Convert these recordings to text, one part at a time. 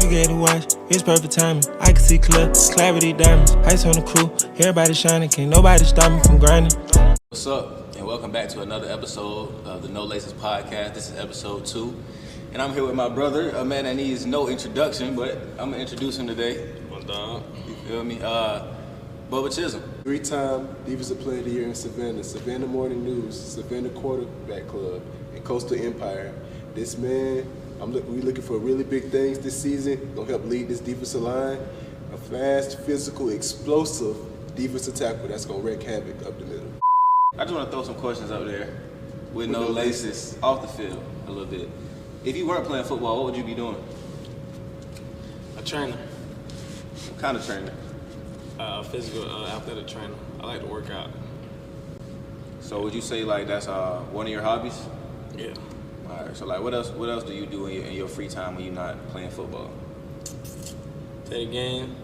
Navigator watch, it's perfect timing. I can see clear, clarity diamonds. Ice on the crew, everybody shining. Can't nobody stop me from grinding. What's up, and welcome back to another episode of the No Laces podcast. This is episode 2, and I'm here with my brother, a man that needs no introduction, but I'm gonna introduce him today. My dog. You feel me? Bubba Chisolm. 3-time Defensive Player of the Year in Savannah, Savannah Morning News, Savannah Quarterback Club, and Coastal Empire. This man, we looking for really big things this season. Gonna help lead this defensive line. A fast, physical, explosive defensive tackle that's gonna wreak havoc up the middle. I just want to throw some questions up there with no laces off the field a little bit. If you weren't playing football, what would you be doing? A trainer. What kind of trainer? Physical, athletic trainer. I like to work out. So would you say like that's one of your hobbies? Yeah. All right. So like, what else do you do in your free time when you're not playing football? Play the game,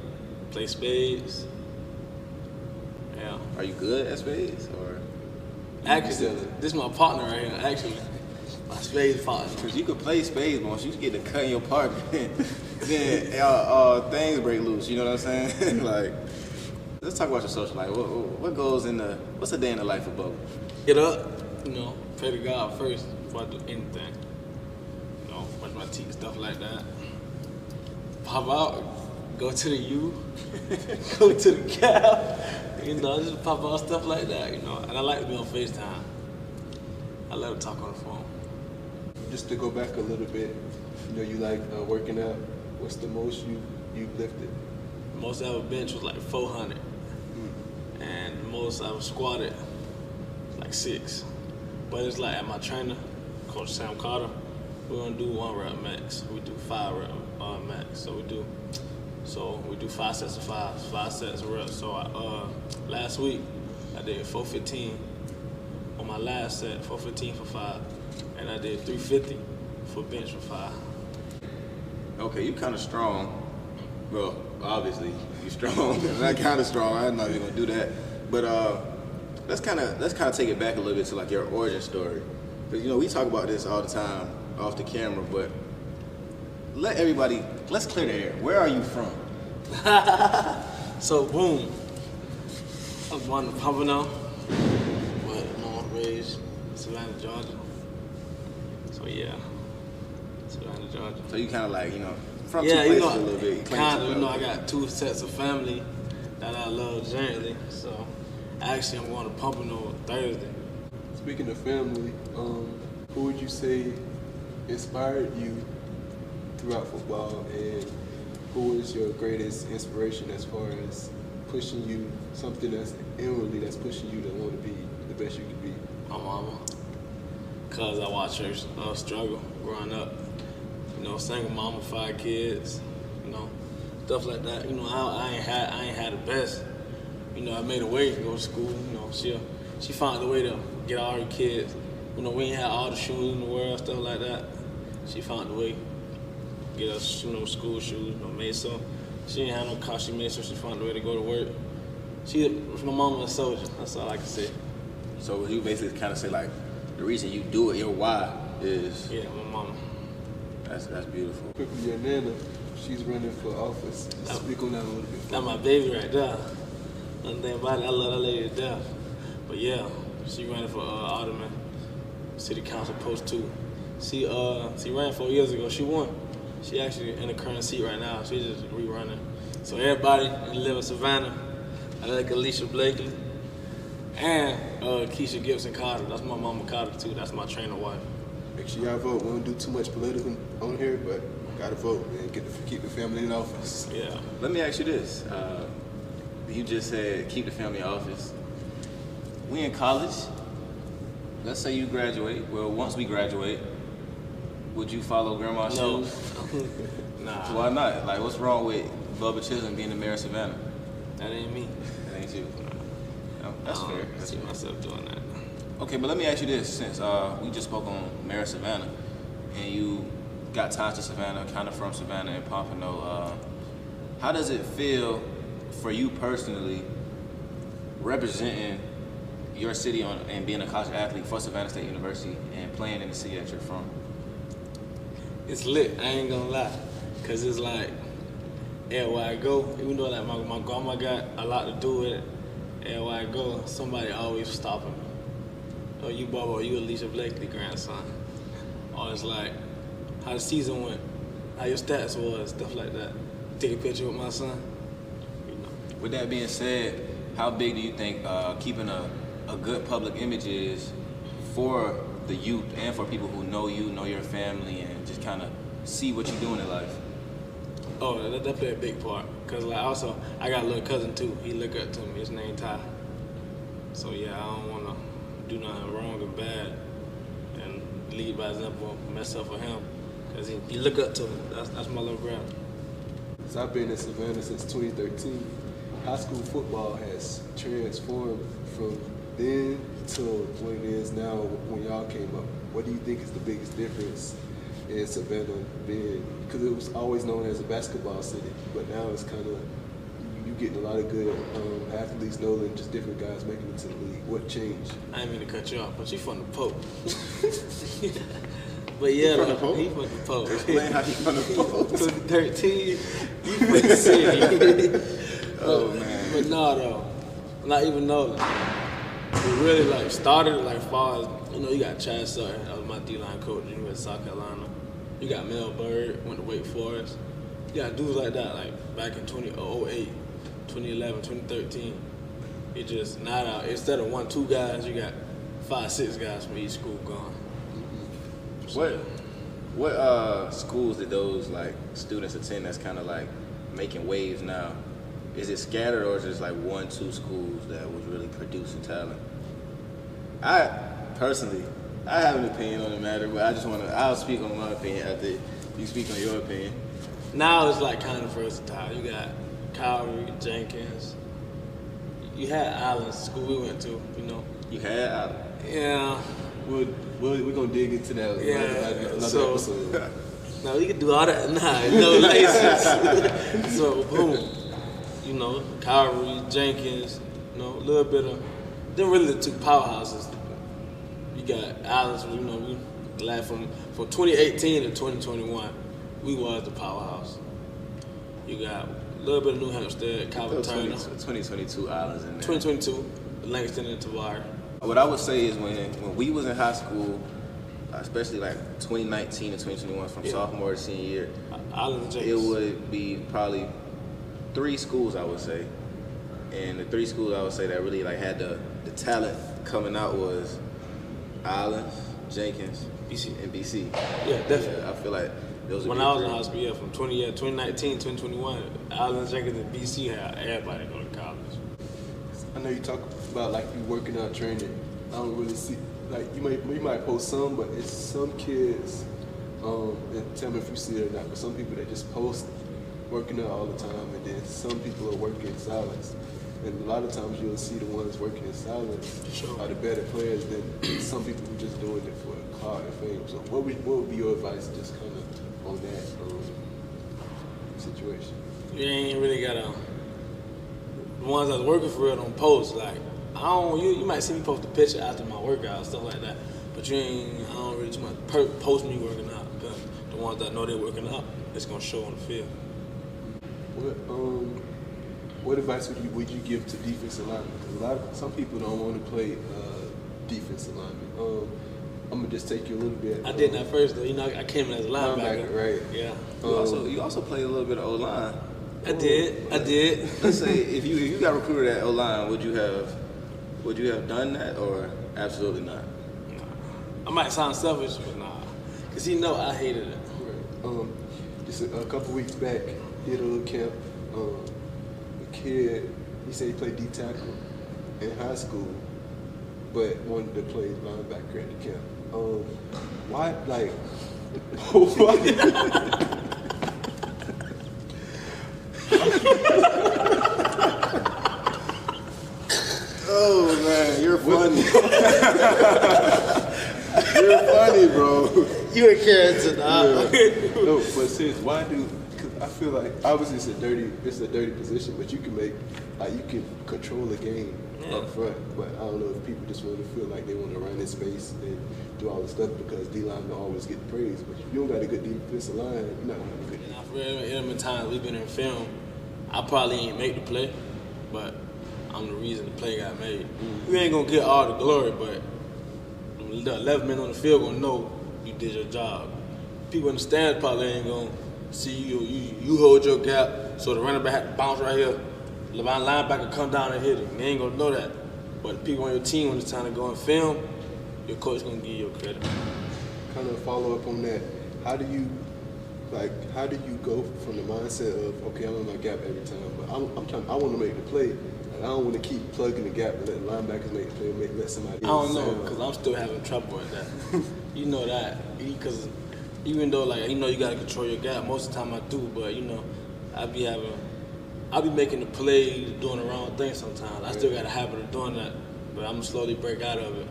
play spades. Yeah. Are you good at spades or? Actually, this is my partner right here. Actually, my spades partner. Because you could play spades, but once you get to cut your partner, then things break loose. You know what I'm saying? Like, let's talk about your social life. What goes in what's a day in the life of Bubba? Get up, pray to God first before I do anything. Brush my teeth, stuff like that. Pop out, go to the U, go to the cab. Just pop out stuff like that, And I like to be on FaceTime. I love to talk on the phone. Just to go back a little bit, you like working out. What's the most you've lifted? The most I ever bench was like 400. And the most I ever squatted was like 6. But it's like at my trainer, Coach Sam Carter, we're gonna do 1 rep max. We do 5 rep max. So we do 5 sets of 5 sets of reps. So last week I did 415 on my last set, 415 for 5, and I did 350 for bench for 5. Okay, you kind of strong. Well, obviously you're strong. Not kind of strong. I'm not even gonna do that. But let's kind of take it back a little bit to like your origin story, because we talk about this all the time off the camera, but let's clear the air. Where are you from? So boom, I was born in Pompano, but born and raised in Savannah, Georgia. So yeah, Savannah, Georgia. So you kind of like from yeah, two places a little bit. Kind of, I got 2 sets of family that I love generally. So actually, I'm going to Pompano Thursday. Speaking of family, who would you say inspired you throughout football, and who is your greatest inspiration as far as pushing you, something that's inwardly that's pushing you to want to be the best you can be? My mama, cause I watched her struggle growing up. Single mama, 5 kids, stuff like that. I ain't had the best. I made a way to go to school. She found a way to get all her kids. We ain't had all the shoes in the world, stuff like that. She found a way to get us, school shoes, made so. She didn't have no car, she made sure she found a way to go to work. My mama was a soldier, that's all I can say. So you basically kind of say like, the reason you do it, your why is... Yeah, my mama. That's beautiful. Quickly, your nana, she's running for office. Speak on that a little bit. That's my baby right there. Nothing thing about it, I love that lady to death. But yeah, she running for Alderman, City Council Post 2. She ran 4 years ago, she won. She actually in the current seat right now. She's just rerunning. So everybody that live in Savannah, I like Alicia Blakely and Keisha Gibson Carter. That's my mama Carter too. That's my trainer wife. Make sure y'all vote. We don't do too much political on here, but gotta vote and keep the family in office. Yeah. Let me ask you this. You just said keep the family in office. We in college. Let's say you graduate. Well, once we graduate, would you follow grandma's shoes? Nah. Why not? Like, what's wrong with Bubba Chisolm being the mayor of Savannah? That ain't me. That ain't you. No, that's fair. I see myself doing that. Okay, but let me ask you this, since we just spoke on Mayor of Savannah, and you got ties to Savannah, kind of from Savannah and Pompano, how does it feel for you personally representing your city and being a college athlete for Savannah State University and playing in the city that you're from? It's lit, I ain't gonna lie. Cause it's like everywhere I go, even though like my grandma got a lot to do with it, everywhere I go, somebody always stopping me. Oh, you Bubba, you Alicia Blakely grandson. Or it's like how the season went, how your stats was, stuff like that. Take a picture with my son. You know. With that being said, how big do you think keeping a good public image is for the youth and for people who know you, know your family, and just kind of see what you're doing in life? Oh, that played a big part. Cause like also, I got a little cousin too. He look up to me. His name Ty. So yeah, I don't wanna do nothing wrong or bad and lead by example, mess up for him. Cause he look up to me. That's my little brother. So I've been in Savannah since 2013. High school football has transformed from then to what it is now when y'all came up. What do you think is the biggest difference in Savannah being, because it was always known as a basketball city, but now it's kind of, you getting a lot of good athletes, knowing just different guys making it to the league. What changed? I didn't mean to cut you off, but you from the Pope. But yeah, he from the Pope. Explain how you from the Pope. 13, you from the city. Oh man. But no though, not even though. It really like started like far as, you know, you got Chad Sutton, that was my D-line coach, he went to South Carolina. You got Mel Bird, went to Wake Forest. You got dudes like that, like back in 2008, 2011, 2013. It just not out. Instead of 1-2 guys, you got 5-6 guys from each school gone. What schools did those like students attend that's kind of like making waves now? Is it scattered or is it just like 1-2 schools that was really producing talent? I personally, I have an opinion on the matter, but I'll speak on my opinion after you speak on your opinion. Now it's like kind of versatile. You got Calvary, Jenkins. You had Islands, school we went to, you know. You had Island. Yeah. We're going to dig into that another episode. No, we can do all that. Nah, no license. So, boom. You know, Calvary, Jenkins, you know, a little bit of, then really the two powerhouses. You got Alice, you know, we last from 2018 to 2021, we was the powerhouse. You got a little bit of New Hampshire, Calvin Turner. 2022 Islands in there. 2022, Langston and Tavar. What I would say is when we was in high school, especially like 2019 and 2021, from sophomore to senior year, it would be probably 3 schools, I would say. And the 3 schools I would say that really like had the talent coming out was Island, Jenkins, BC. and BC. Yeah, definitely. Yeah, I feel like those when I was in high school, from 2019, 2021, Island, Jenkins, and BC had everybody go to college. I know you talk about like you working out, training. I don't really see, like you might post some, but it's some kids, and tell me if you see it or not, but some people that just post working out all the time, and then some people are working in silence. And a lot of times you'll see the ones working in silence are the better players than some people who just doing it for clout and fame. So what would be your advice just kind of on that situation? You ain't really gotta, the ones that's working for real don't post. Like, I don't, you might see me post a picture after my workout, stuff like that, but I don't really too much post me working out, because the ones that know they're working out, it's gonna show on the field. What advice would you give to defensive linemen? Because some people don't want to play defensive linemen. I'm gonna just take you a little bit. I did that first though. You know, I came in as a linebacker. Right? Yeah. You also played a little bit of O-line. I did. Let's say if you got recruited at O-line, would you have done that or absolutely not? Nah. I might sound selfish, but nah. Cause you know I hated it. Right. Just a couple weeks back, did a little camp. A kid, he said he played D tackle in high school, but wanted to play linebacker at the camp. Why, like, why? Oh man, you're funny. You're funny, bro. You a character, dog. Yeah. No, but serious, why do? Because I feel like obviously it's a dirty position, but you can make, like, you can control the game up front. But I don't know if people just want to feel like they want to run in space and do all this stuff because D-line don't always get the praise. But if you don't got a good defensive line, you're not going to be good. And for real, in the times we've been in film, I probably ain't make the play, but I'm the reason the play got made. You ain't gonna get all the glory, but the 11 men on the field gonna know you did your job. People in the stands probably ain't gonna see you. You hold your gap, so the running back had to bounce right here. The linebacker come down and hit him. They ain't gonna know that. But the people on your team, when it's time to go and film, your coach gonna give you your credit. Kind of follow up on that. How do you go from the mindset of, okay, I'm in my gap every time, but I want to make the play. Like, I don't want to keep plugging the gap and letting linebackers make the play, let somebody else. I don't know, because I'm still having trouble with that. You know that, because even though, like, you know, you got to control your gap, most of the time I do, but, you know, I be making the play, doing the wrong thing sometimes. I still got a habit of doing that, but I'm gonna slowly break out of it.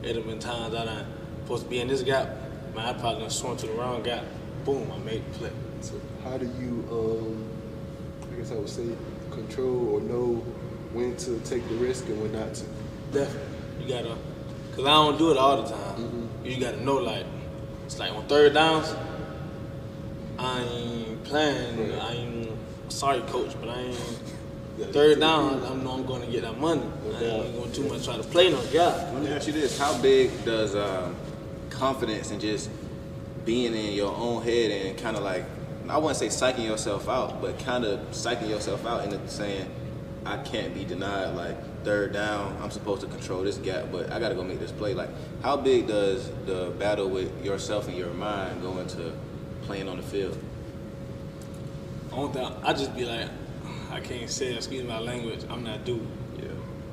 It have been times I done supposed to be in this gap, man, I probably done swung to the wrong gap. Boom, I made the play. So how do you, I guess I would say, control or know when to take the risk and when not to? Definitely. You gotta, because I don't do it all the time. You gotta know, like, it's like on third downs, I ain't playing, I ain't, sorry coach, but I ain't, third down, I know I'm gonna get that money. I ain't gonna too much try to play no gap. Let me ask you this, how big does confidence and just being in your own head and kind of like, I wouldn't say psyching yourself out, but kind of psyching yourself out into saying, I can't be denied, like, third down, I'm supposed to control this gap, but I gotta go make this play. Like, how big does the battle with yourself and your mind go into playing on the field? I just be like, I can't say, excuse my language, I'm not dude. Yeah.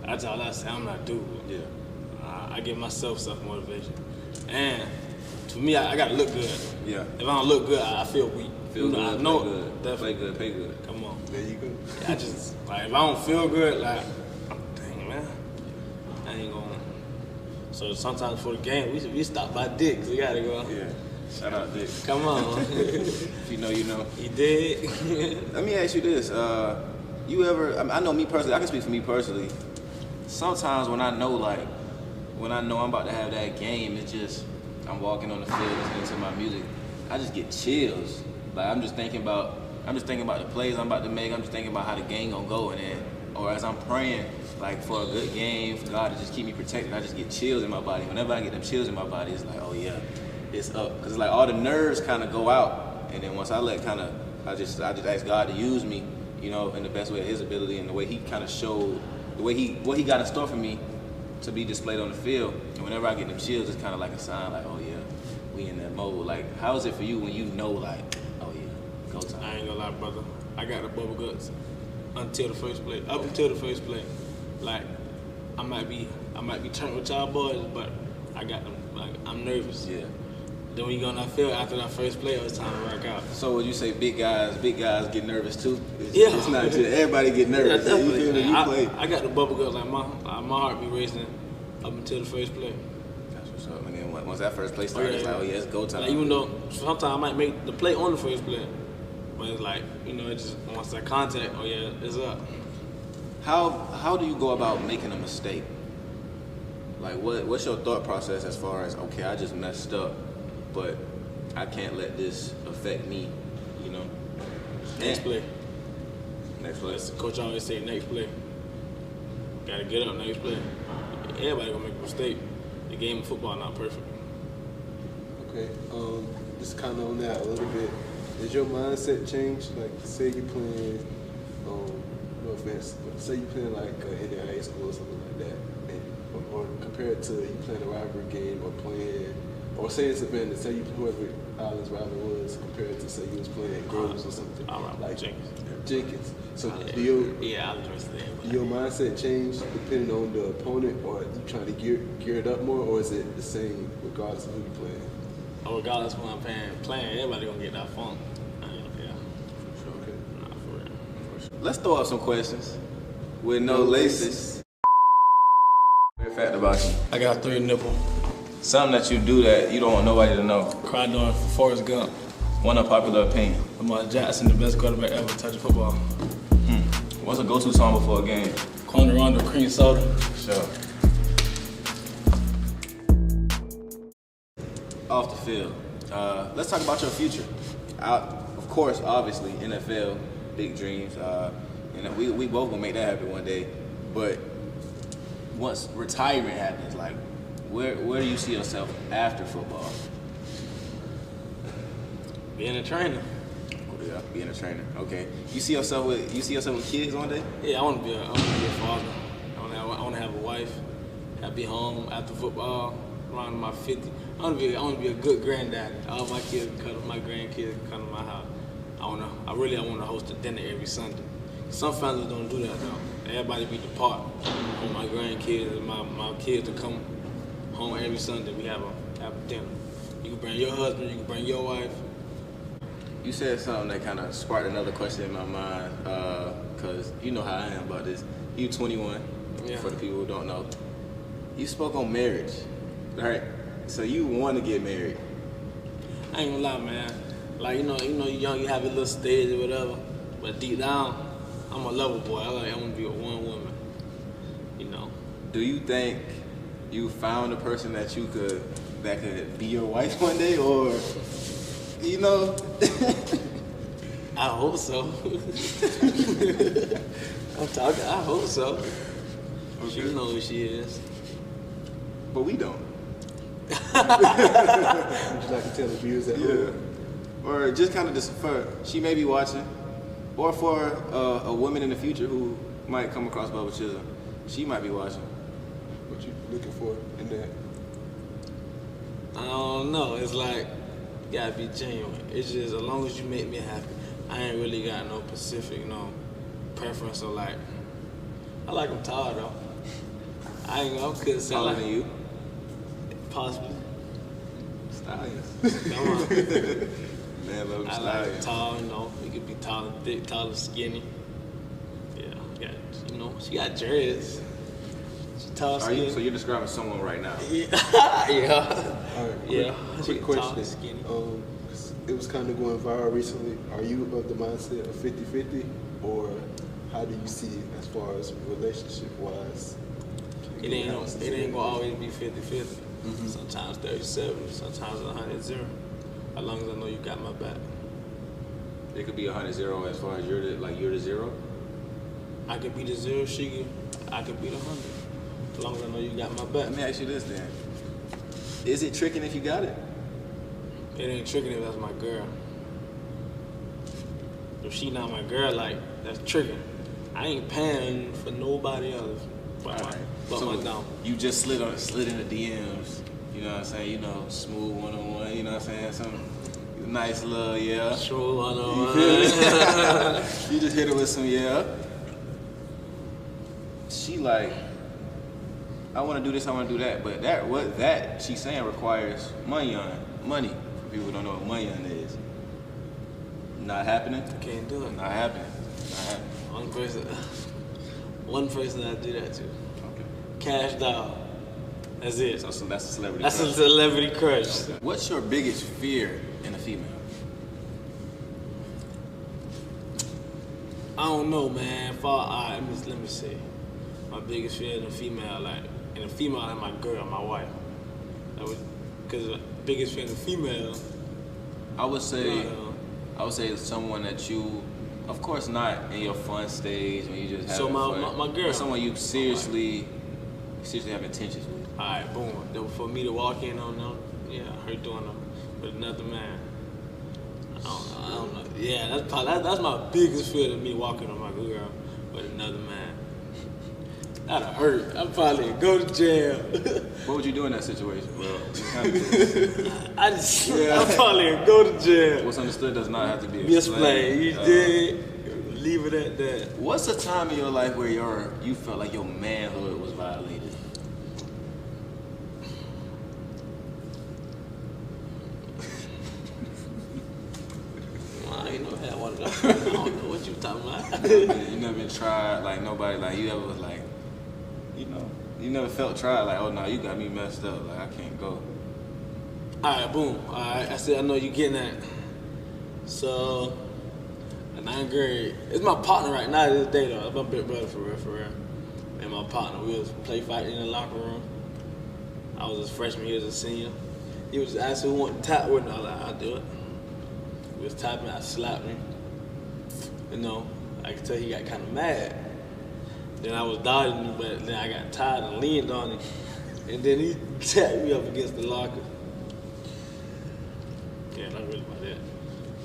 That's all I say, I'm not dude. Yeah. I give myself self-motivation. And for me, I gotta look good. Yeah. If I don't look good, I feel weak. Feel good, I know play good, definitely. play good, pay good. Come on. There you go. I just, like, if I don't feel good, like, dang, man, I ain't gonna. So sometimes for the game, we stop by Dick's. We gotta go. Yeah. Shout out Dick. Come on. If you know, you know. He did. Let me ask you this. You ever, I know me personally, I can speak for me personally. Sometimes when I know I'm about to have that game, it's just, I'm walking on the field listening to my music, I just get chills. Like, I'm just thinking about the plays I'm about to make. I'm just thinking about how the game gonna go, and then, or as I'm praying, like, for a good game, for God to just keep me protected, I just get chills in my body. Whenever I get them chills in my body, it's like, oh yeah, it's up. Cause it's like all the nerves kind of go out, and then once I just ask God to use me, you know, in the best way of His ability and the way He kind of showed, what He got in store for me to be displayed on the field. And whenever I get them chills, it's kind of like a sign, like, oh yeah, we in that mode. Like, how is it for you when you know, like, oh yeah, go time? I ain't gonna lie, brother. I got the bubble guts until the first play. Up until the first play, like, I might be turning with y'all boys, but I got them. Like, I'm nervous. Yeah. Then when you go on that field after that first play, it's time to work out. So would you say big guys get nervous too? Yeah. It's not just everybody get nervous. Yeah, You feel me? You play. I got the bubble guts. Like, my heart be racing up until the first play. That's what's up. And then once that first play started, it's like, oh yeah, it's go time. Like, even though sometimes I might make the play on the first play, but it's like, you know, it just once that contact, oh yeah, it's up. How do you go about making a mistake? Like, what's your thought process as far as, okay, I just messed up, but I can't let this affect me, you know? Next play. Next play. As the coach always say, next play. Gotta get up, next play. Everybody gonna make a mistake. The game of football not perfect. Okay, just kind of on that a little bit. Does your mindset change? Like, say you playing, no offense, but say you playing like in high school or something like that, or compared to you playing a rivalry game or playing, or say it's Savannah, say you whoever Island's rival was, compared to say you was playing Groves or something. Like Jenkins. So do your mindset change depending on the opponent, or are you trying to gear it up more, or is it the same regardless of who you're playing? Oh, regardless of who I'm playing, everybody gonna get that funk. Yeah. For sure. Okay. Nah, for real. Let's throw out some questions with no laces. Weird fact about you. I got 3 nipple. Something that you do that you don't want nobody to know. Cry during Forrest Gump. One unpopular opinion. Lamar Jackson, the best quarterback ever to touch football. What's a go-to song before a game? Corner Rondo, cream soda. Sure. Off the field, let's talk about your future. Of course, obviously, NFL, big dreams, and we both gonna make that happen one day. But once retirement happens, like, where do you see yourself after football? Being a trainer. Yeah, being a trainer. Okay. You see yourself with kids one day? Yeah, I want to be a father. I want to have a wife. I'll be home after football around my 50. I want to be a good granddaddy. All my kids can come, my grandkids can come to my house. I want to host a dinner every Sunday. Some families don't do that though. Everybody be depart. I want my grandkids and my kids to come home every Sunday. We have a dinner. You can bring your husband. You can bring your wife. You said something that kind of sparked another question in my mind, because you know how I am about this. You 21, Yeah. for the people who don't know. You spoke on marriage, right? So you want to get married. I ain't gonna lie, man. Like, you know, you're young, you have your little stage or whatever, but deep down, I'm a lover boy. I want to be with one woman, you know. Do you think you found a person that could be your wife one day, or, you know? I hope so. I hope so. Okay. She knows who she is. But we don't. Would you like to tell the viewers at home? Or just kind of she may be watching, or for a woman in the future who might come across Bubba Chisolm, she might be watching. What you looking for in that? I don't know. It's like, you gotta be genuine. It's just, as long as you make me happy. I ain't really got no specific, preference or like, I like them tall though. I couldn't say Taller like than you? Possibly. Stallions. Come on. Man, love I Stallions. like tall, you could be tall and thick, tall and skinny. Yeah, she got dreads. She tall, So skinny. you're describing someone right now? Yeah. All right, Yeah. Quick She tall question. and skinny. It was kind of going viral recently. Are you of the mindset of 50-50, or how do you see it as far as relationship-wise? It ain't gonna always be 50-50. Sometimes 37, sometimes 100-0. As long as I know you got my back. It could be 100-0 as far as you're the zero. I could be the 0, I could be the 100. As long as I know you got my back. Let me ask you this then. Is it tricking if you got it? It ain't tricking if that's my girl. If she not my girl, like, that's tricking. I ain't paying for nobody else but my dom. You just slid in the DMs, you know what I'm saying? Smooth one-on-one, you know what I'm saying? Some nice little, yeah. True one-on-one. You just hit her with some, yeah. She like, I want to do this, I want to do that, but that she's saying requires money. For people who don't know what money is. Not happening. Can't do it. Not happening. One person I do that to. Okay. Cash Doll. That's it. So that's a celebrity. That's crush. a celebrity crush. Okay. What's your biggest fear in a female? I don't know, man. Let me see. My biggest fear in a female, like my girl, my wife. Because the biggest fear in a female. I would say it's someone that you, of course, not in your fun stage when you just have fun. My girl. But someone you seriously have intentions with. All right, boom. For me to walk in on them, her doing them with another man. I don't know. Yeah, that's my biggest fear of me walking on my girl with another man. That'd hurt. I'd probably go to jail. What would you do in that situation? Well, I'd probably go to jail. What's understood does not have to be explained. You did. Leave it at that. What's a time in your life where you felt like your manhood was violated? I ain't never had one of those. I don't know what you talking about. You never been tried, like nobody, like you ever was like, you never felt tried, like, oh no, you got me messed up, like I can't go. All right, boom. All right, I said I know you getting that. So in 9th grade. It's my partner right now to this day though. It's my big brother for real. And my partner, we was play fighting in the locker room. I was a freshman, he was a senior. He was asking who wanted to tap with me. I was like, I'll do it. We was tapping, I slapped him. You know, I could tell he got kind of mad. Then I was dodging him, but then I got tired and leaned on him. And then he tapped me up against the locker. Yeah, that's really about it.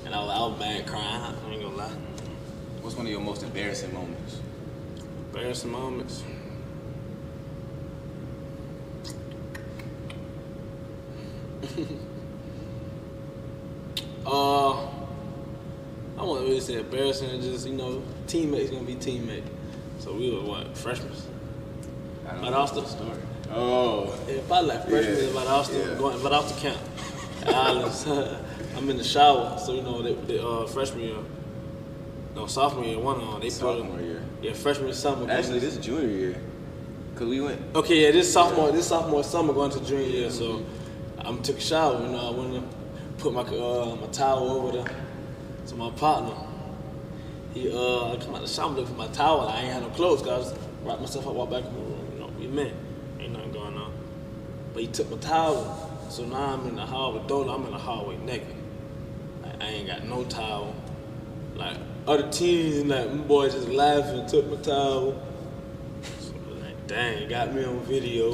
And I was mad crying, I ain't gonna lie. What's one of your most embarrassing moments? Embarrassing moments. I wouldn't really say embarrassing, just, you know, teammates gonna be teammates. So we were what, freshmen? About Austin. Oh. Yeah, probably like freshmen about Austin, going about Austin camp. At Islands. I'm in the shower, so you know, the freshman year, no, sophomore year, they sophomore year. Yeah, freshman summer. Actually, this is junior year. Cause we went. Okay, yeah, this sophomore summer going to junior year, so I took a shower. You know, I went and put my towel over there to my partner. I come out the shower looking for my towel. I ain't had no clothes, cause I was wrapped myself up, walk back in the room. You know, we men, ain't nothing going on. But he took my towel, so now I'm in the hallway. I'm in the hallway naked. Like, I ain't got no towel. Like other teens, like my boys just laughing, took my towel. So like, dang, got me on video.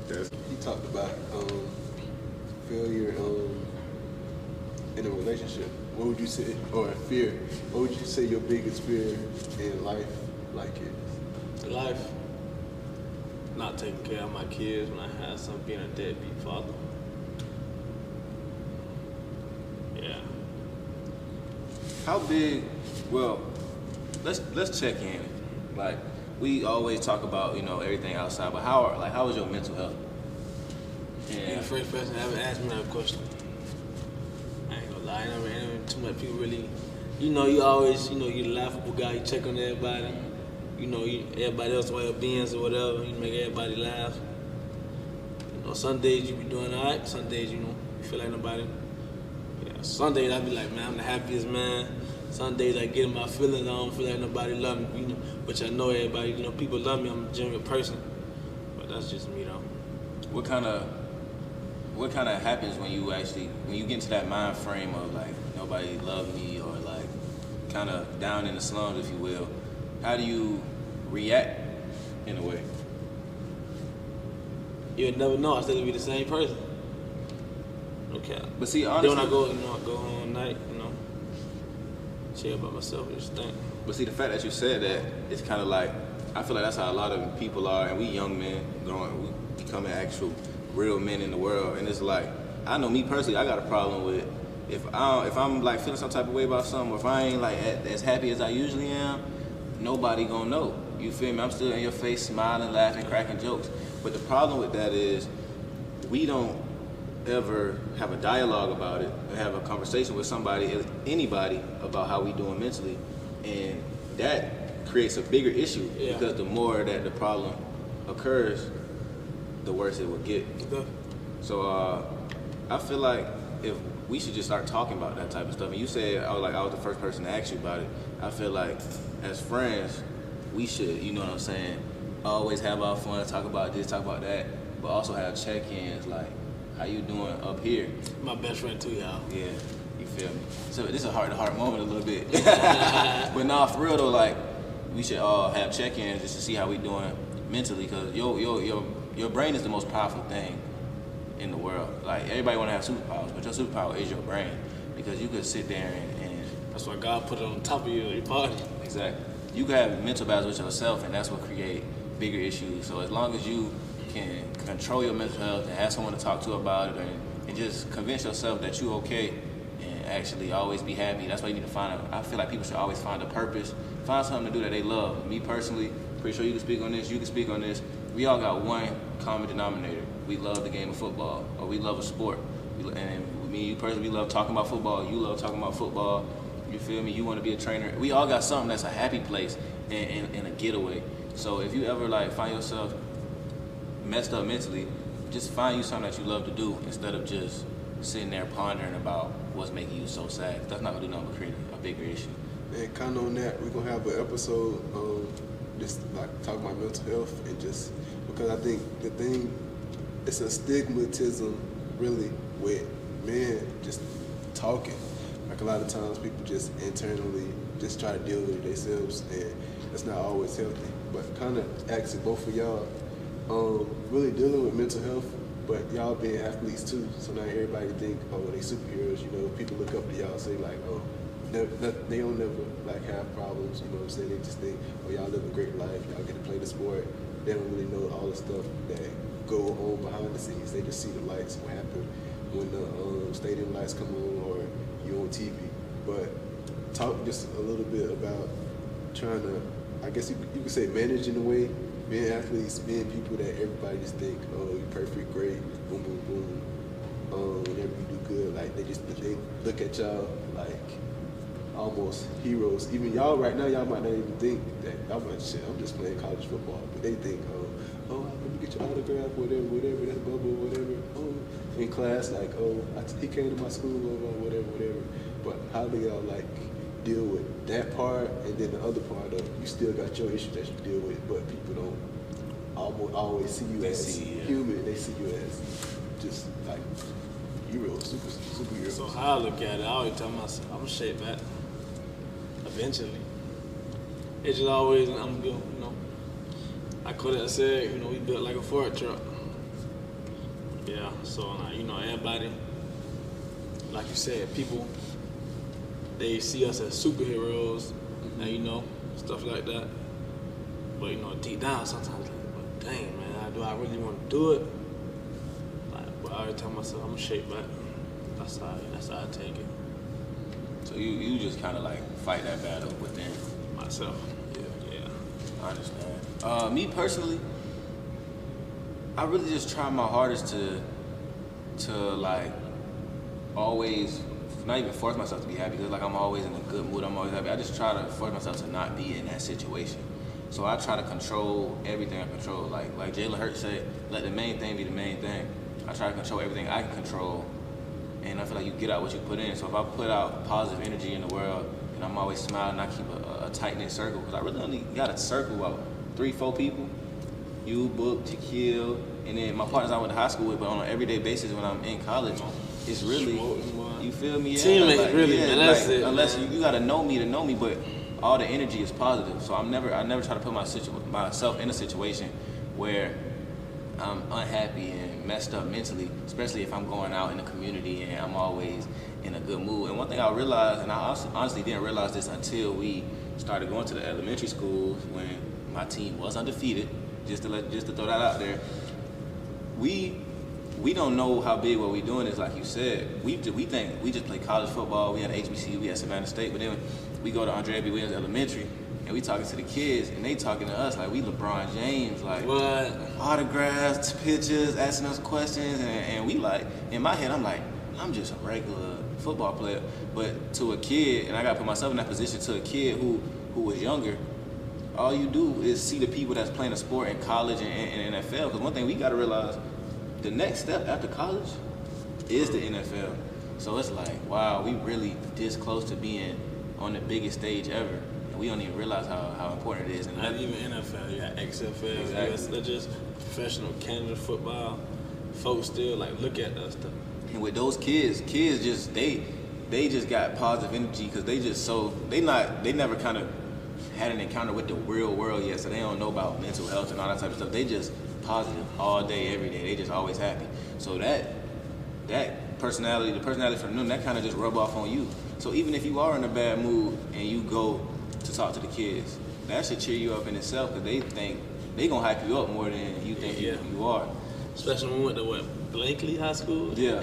He talked about failure in a relationship. What would you say, or fear? What would you say your biggest fear in life like is? Life, not taking care of my kids when I had some, being a deadbeat father. Yeah. How big? Well, let's check in. Like we always talk about, you know, everything outside, but how is your mental health? You're the first person to ever ask me that question. I ain't gonna lie, ain't too much people really. You know, you always, you know, you're the laughable guy. You check on everybody. You know, everybody else well-beings or whatever. You make everybody laugh. You know, some days you be doing all right. Some days, you know, you feel like nobody. Yeah, some days I be like, man, I'm the happiest man. Some days I get in my feelings. I don't feel like nobody love me. You know, which I know everybody. You know, people love me. I'm a genuine person. But that's just me, though. What kind of happens when you get into that mind frame of like nobody love me, or like kind of down in the slums, if you will? How do you react in a way? You'll never know. I still be the same person. Okay. But see, honestly, then when I go, you know, I go home at night, you know, chill by myself and just think. But see, the fact that you said that, it's kind of like, I feel like that's how a lot of people are, and we young men we becoming actual real men in the world. And it's like, I know me personally, I got a problem with if I'm like feeling some type of way about something, or if I ain't like as happy as I usually am, nobody gonna know. You feel me? I'm still in your face, smiling, laughing, cracking jokes. But the problem with that is we don't ever have a dialogue about it, or have a conversation with anybody about how we doing mentally, and that creates a bigger issue. Yeah. Because the more that the problem occurs, the worse it will get. Okay. So I feel like if we should just start talking about that type of stuff. And you said I was the first person to ask you about it. I feel like as friends, we should, you know what I'm saying, always have our fun, talk about this, talk about that, but also have check-ins like, how you doing up here? My best friend too, y'all. Yeah, you feel me? So this is a heart-to-heart moment a little bit. But nah, for real though, like, we should all have check-ins just to see how we doing mentally, because your brain is the most powerful thing in the world. Like, everybody want to have superpowers, but your superpower is your brain, because you could sit there and that's why God put it on top of your body. Exactly. You can have mental battles with yourself, and that's what create bigger issues. So as long as you can control your mental health and have someone to talk to about it, and just convince yourself that you're okay, and actually always be happy, that's why you need to find I feel like people should always find a purpose, find something to do that they love. Me personally, pretty sure you can speak on this, you can speak on this. We all got one common denominator. We love the game of football, or we love a sport. And me personally, we love talking about football. You love talking about football. You feel me? You want to be a trainer. We all got something that's a happy place and a getaway. So if you ever like find yourself messed up mentally, just find you something that you love to do instead of just sitting there pondering about what's making you so sad. That's not gonna do nothing but create a bigger issue. And kind of on that, we're gonna have an episode just like talking about mental health and just because I think the thing, it's a stigmatism really with men just talking. Like a lot of times people just internally just try to deal with it themselves, and it's not always healthy. But kind of asking both of y'all, really dealing with mental health, but y'all being athletes too. So now everybody think, oh, they superheroes. You know, people look up to y'all, say like, oh, they don't never like have problems. You know what I'm saying? They just think, oh, y'all live a great life. Y'all get to play the sport. They don't really know all the stuff that go on behind the scenes. They just see the lights, what happen when the stadium lights come on or you on TV. But talk just a little bit about trying to, I guess you could say manage in a way, being athletes, being people that everybody just think, oh, you're perfect, great, boom, boom, boom. Whenever you do good, like they look at y'all like almost heroes. Even y'all right now, y'all might not even think that I'm like, shit, I'm just playing college football. But they think, oh, let me get your autograph, whatever, that's Bubba, whatever. Oh, in class, like, oh, he came to my school, whatever. But how do y'all like deal with that part, and then the other part of you still got your issues that you deal with, but people don't always see you as human. They see you as just like heroes, superheroes. So how I look at it, I always tell myself, I'm gonna shape that eventually. It's just always, I'm good, you know. I could have said, you know, we built like a Ford truck. Yeah, so, you know, everybody, like you said, people, they see us as superheroes, and you know, stuff like that. But you know, deep down, sometimes like, but dang man, do I really want to do it? Like, but I always tell myself, I'm gonna shape that. That's how I take it. So you just kind of like fight that battle within Myself. Yeah. I understand. Me personally, I really just try my hardest to like always not even force myself to be happy, because like I'm always in a good mood, I'm always happy. I just try to force myself to not be in that situation. So I try to control everything I control. Like Jalen Hurts said, let the main thing be the main thing. I try to control everything I can control, and I feel like you get out what you put in. So if I put out positive energy in the world, and I'm always smiling, I keep a tight-knit circle, because I really only got a circle of 3-4 people. You, Book, Jaquil, and then my partners I went to high school with, but on an everyday basis when I'm in college, it's really, you feel me? Yeah, Teammate, like, really, yeah, man, that's like, it. Unless you gotta know me to know me, but all the energy is positive. So I never try to put myself in a situation where I'm unhappy and messed up mentally, especially if I'm going out in the community and I'm always in a good mood. And one thing I realized, and I honestly didn't realize this until we started going to the elementary schools when my team was undefeated, just to throw that out there. We don't know how big what we're doing is, like you said. We think we just play college football. We had HBC, we had Savannah State, but then we go to Andre B. Williams Elementary, and we talking to the kids, and they talking to us like we LeBron James, like What? autographs, pictures, asking us questions, and we like, in my head, I'm like, I'm just a regular football player. But to a kid, and I gotta put myself in that position, to a kid who was younger, all you do is see the people that's playing a sport in college and NFL. Because one thing we gotta realize, the next step after college is the NFL. So it's like, wow, we really this close to being on the biggest stage ever. And we don't even realize how important it is. And Not even NFL, you got XFL, Exactly. US, just professional Canada football. Folks still like look at us stuff. And with those kids just they just got positive energy, because they never kind of had an encounter with the real world yet, so they don't know about mental health and all that type of stuff. They just positive all day, every day. They just always happy. So that personality, the personality from them, that kind of just rub off on you. So even if you are in a bad mood and you go to talk to the kids, that should cheer you up in itself, because they think they gonna hype you up more than you think you are. Especially when we went to Blakely High School in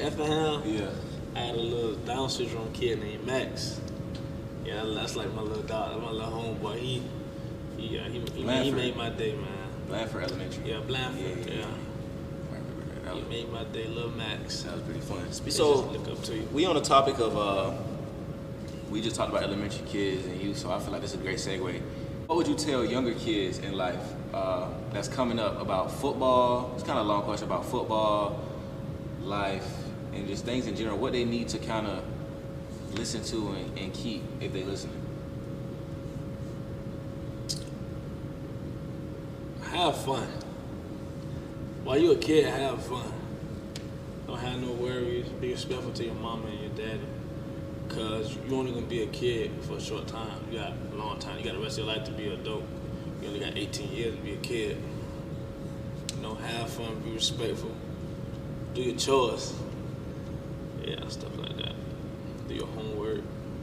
Effingham. Yeah. I had a little Down syndrome kid named Max. Yeah, that's like my little dog, my little homeboy. He made my day, man. Blanford Elementary. Yeah, Blanford. Yeah. That He was, made my day, little Max. that was pretty fun. They So just look up to you. we on the topic of we just talked about elementary kids and youth, so I feel like this is a great segue. What would you tell younger kids in life that's coming up about football? It's kind of a long question about football, life, and just things in general, what they need to kind of listen to and keep if they listening? Have fun. While you a kid, have fun. Don't have no worries. Be respectful to your mama and your daddy. Cause you only gonna be a kid for a short time. You got a long time. You got the rest of your life to be an adult. You only got 18 years to be a kid. You know, have fun, be respectful. Do your chores. Yeah, stuff like that. Do your homework.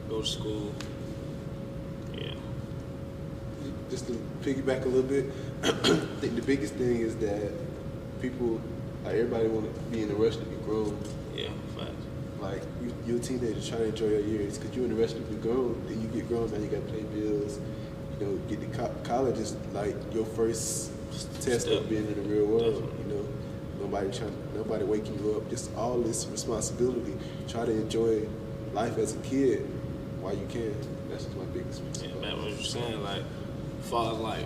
Go to school. Yeah. Just to piggyback a little bit, I think the biggest thing is that people, like everybody want to be in a rush to be grown. Yeah, facts. Like you're a teenager trying to enjoy your years because you're in a rush to be grown. Then you get grown, now you got to pay bills. You know, get to college is like your first test of being in the real world. You know, nobody waking you up. Just all this responsibility. Try to enjoy life as a kid while you can. That's just my biggest. Yeah, man, what you're saying, like, far as like,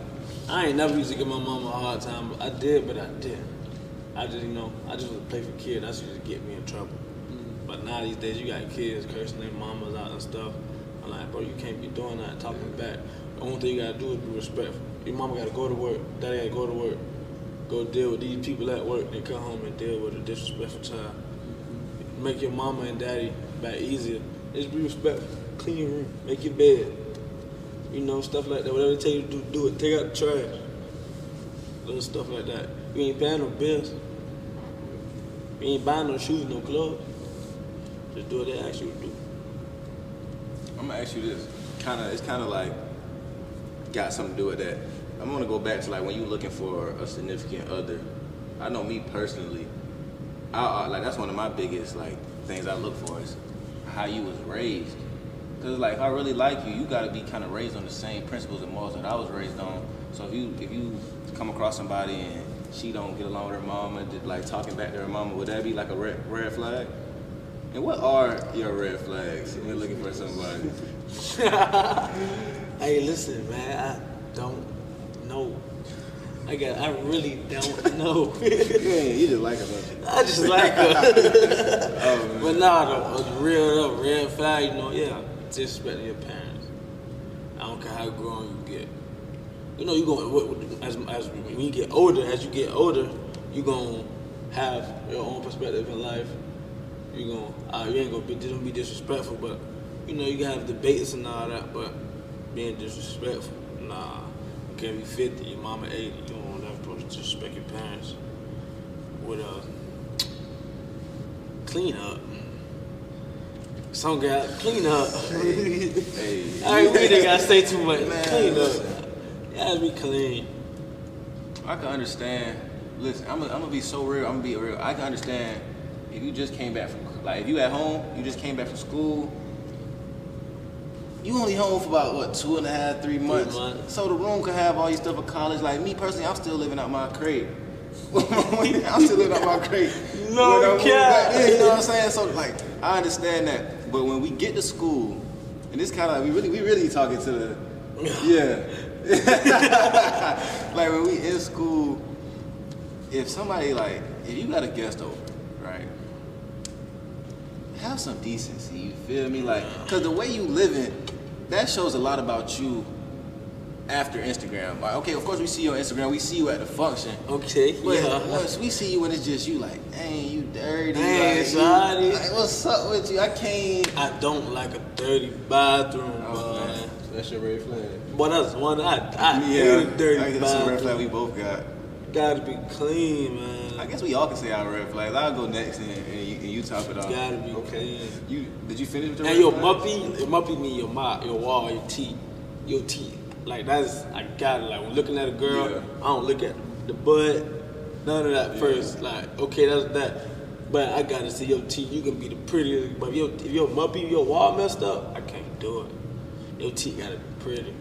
I ain't never used to give my mama a hard time. But I did, but I didn't. I just, you know, I just would play for kids. That's used to get me in trouble. But now these days, you got kids cursing their mamas out and stuff. I'm like, bro, you can't be doing that, talking back. The only thing you gotta do is be respectful. Your mama gotta go to work, daddy gotta go to work. Go deal with these people at work, then come home and deal with a disrespectful child. Make your mama and daddy back easier. Just be respectful. Clean your room, make your bed. You know, stuff like that. Whatever they tell you to do, do it. Take out the trash. Little stuff like that. You ain't paying no bills. You ain't buying no shoes, no clothes. Just do what they ask you to do. I'm gonna ask you this. It's kind of like got something to do with that. I'm gonna go back to like when you looking for a significant other. I know me personally. Like that's one of my biggest like things I look for is how you was raised. Cause like if I really like you, you gotta be kind of raised on the same principles and morals that I was raised on. So if you come across somebody and she don't get along with her mama, and like talking back to her mama, would that be like a red flag? And what are your red flags when you're looking for somebody? Hey, listen, man, I don't know. I really don't know. You just like her, don't you? I just like her. Oh, man. But nah, the real red flag, you know, yeah, disrespecting your parents. I don't care how grown you get. You know, you going as when you get older. As you get older, you gonna have your own perspective in life. You ain't gonna be disrespectful, but you know you can have debates and all that. But being disrespectful, nah. You can't be 50, your mama 80. You don't have to disrespect your parents. With clean up. Some guy clean up. Hey. We didn't gotta say too much. Man, clean listen. up. You gotta be clean. I can understand. Listen, I'm gonna be so real. I'm gonna be real. I can understand if you just came back from, like, if you at home, you just came back from school. You only home for about what, 2.5, 3 months. 3 months. So the room could have all your stuff at college. Like me personally, I'm still living out my crate. I'm still living out my crate. No cap. You know what I'm saying? So like, I understand that. But when we get to school, and this kind of we really talking to the like when we in school, if you got a guest over, right? Have some decency, you feel me? Like, cause the way you living, that shows a lot about you after Instagram. Like, okay, of course we see you on Instagram, we see you at the function. Okay, But yeah. once we see you when it's just you, like, dang, you dirty. Hey, like, shawty. like, what's up with you? I can't. I don't like a dirty bathroom, man. That's your red flag. But that's one I hate a dirty I guess that's a red flag bathroom. we both got. Gotta be clean, man. I guess we all can say our red flags. I'll go next and you top it off. Gotta be clean. Did you finish with your And red your flags? muppy mean your wall, your teeth. Like I got it. Like when looking at a girl, Yeah. I don't look at the butt, none of that first. Like, okay, that's that. But I gotta see your teeth. You can be the prettiest, but if your muppy, your wall messed up, I can't do it. Your teeth gotta be pretty.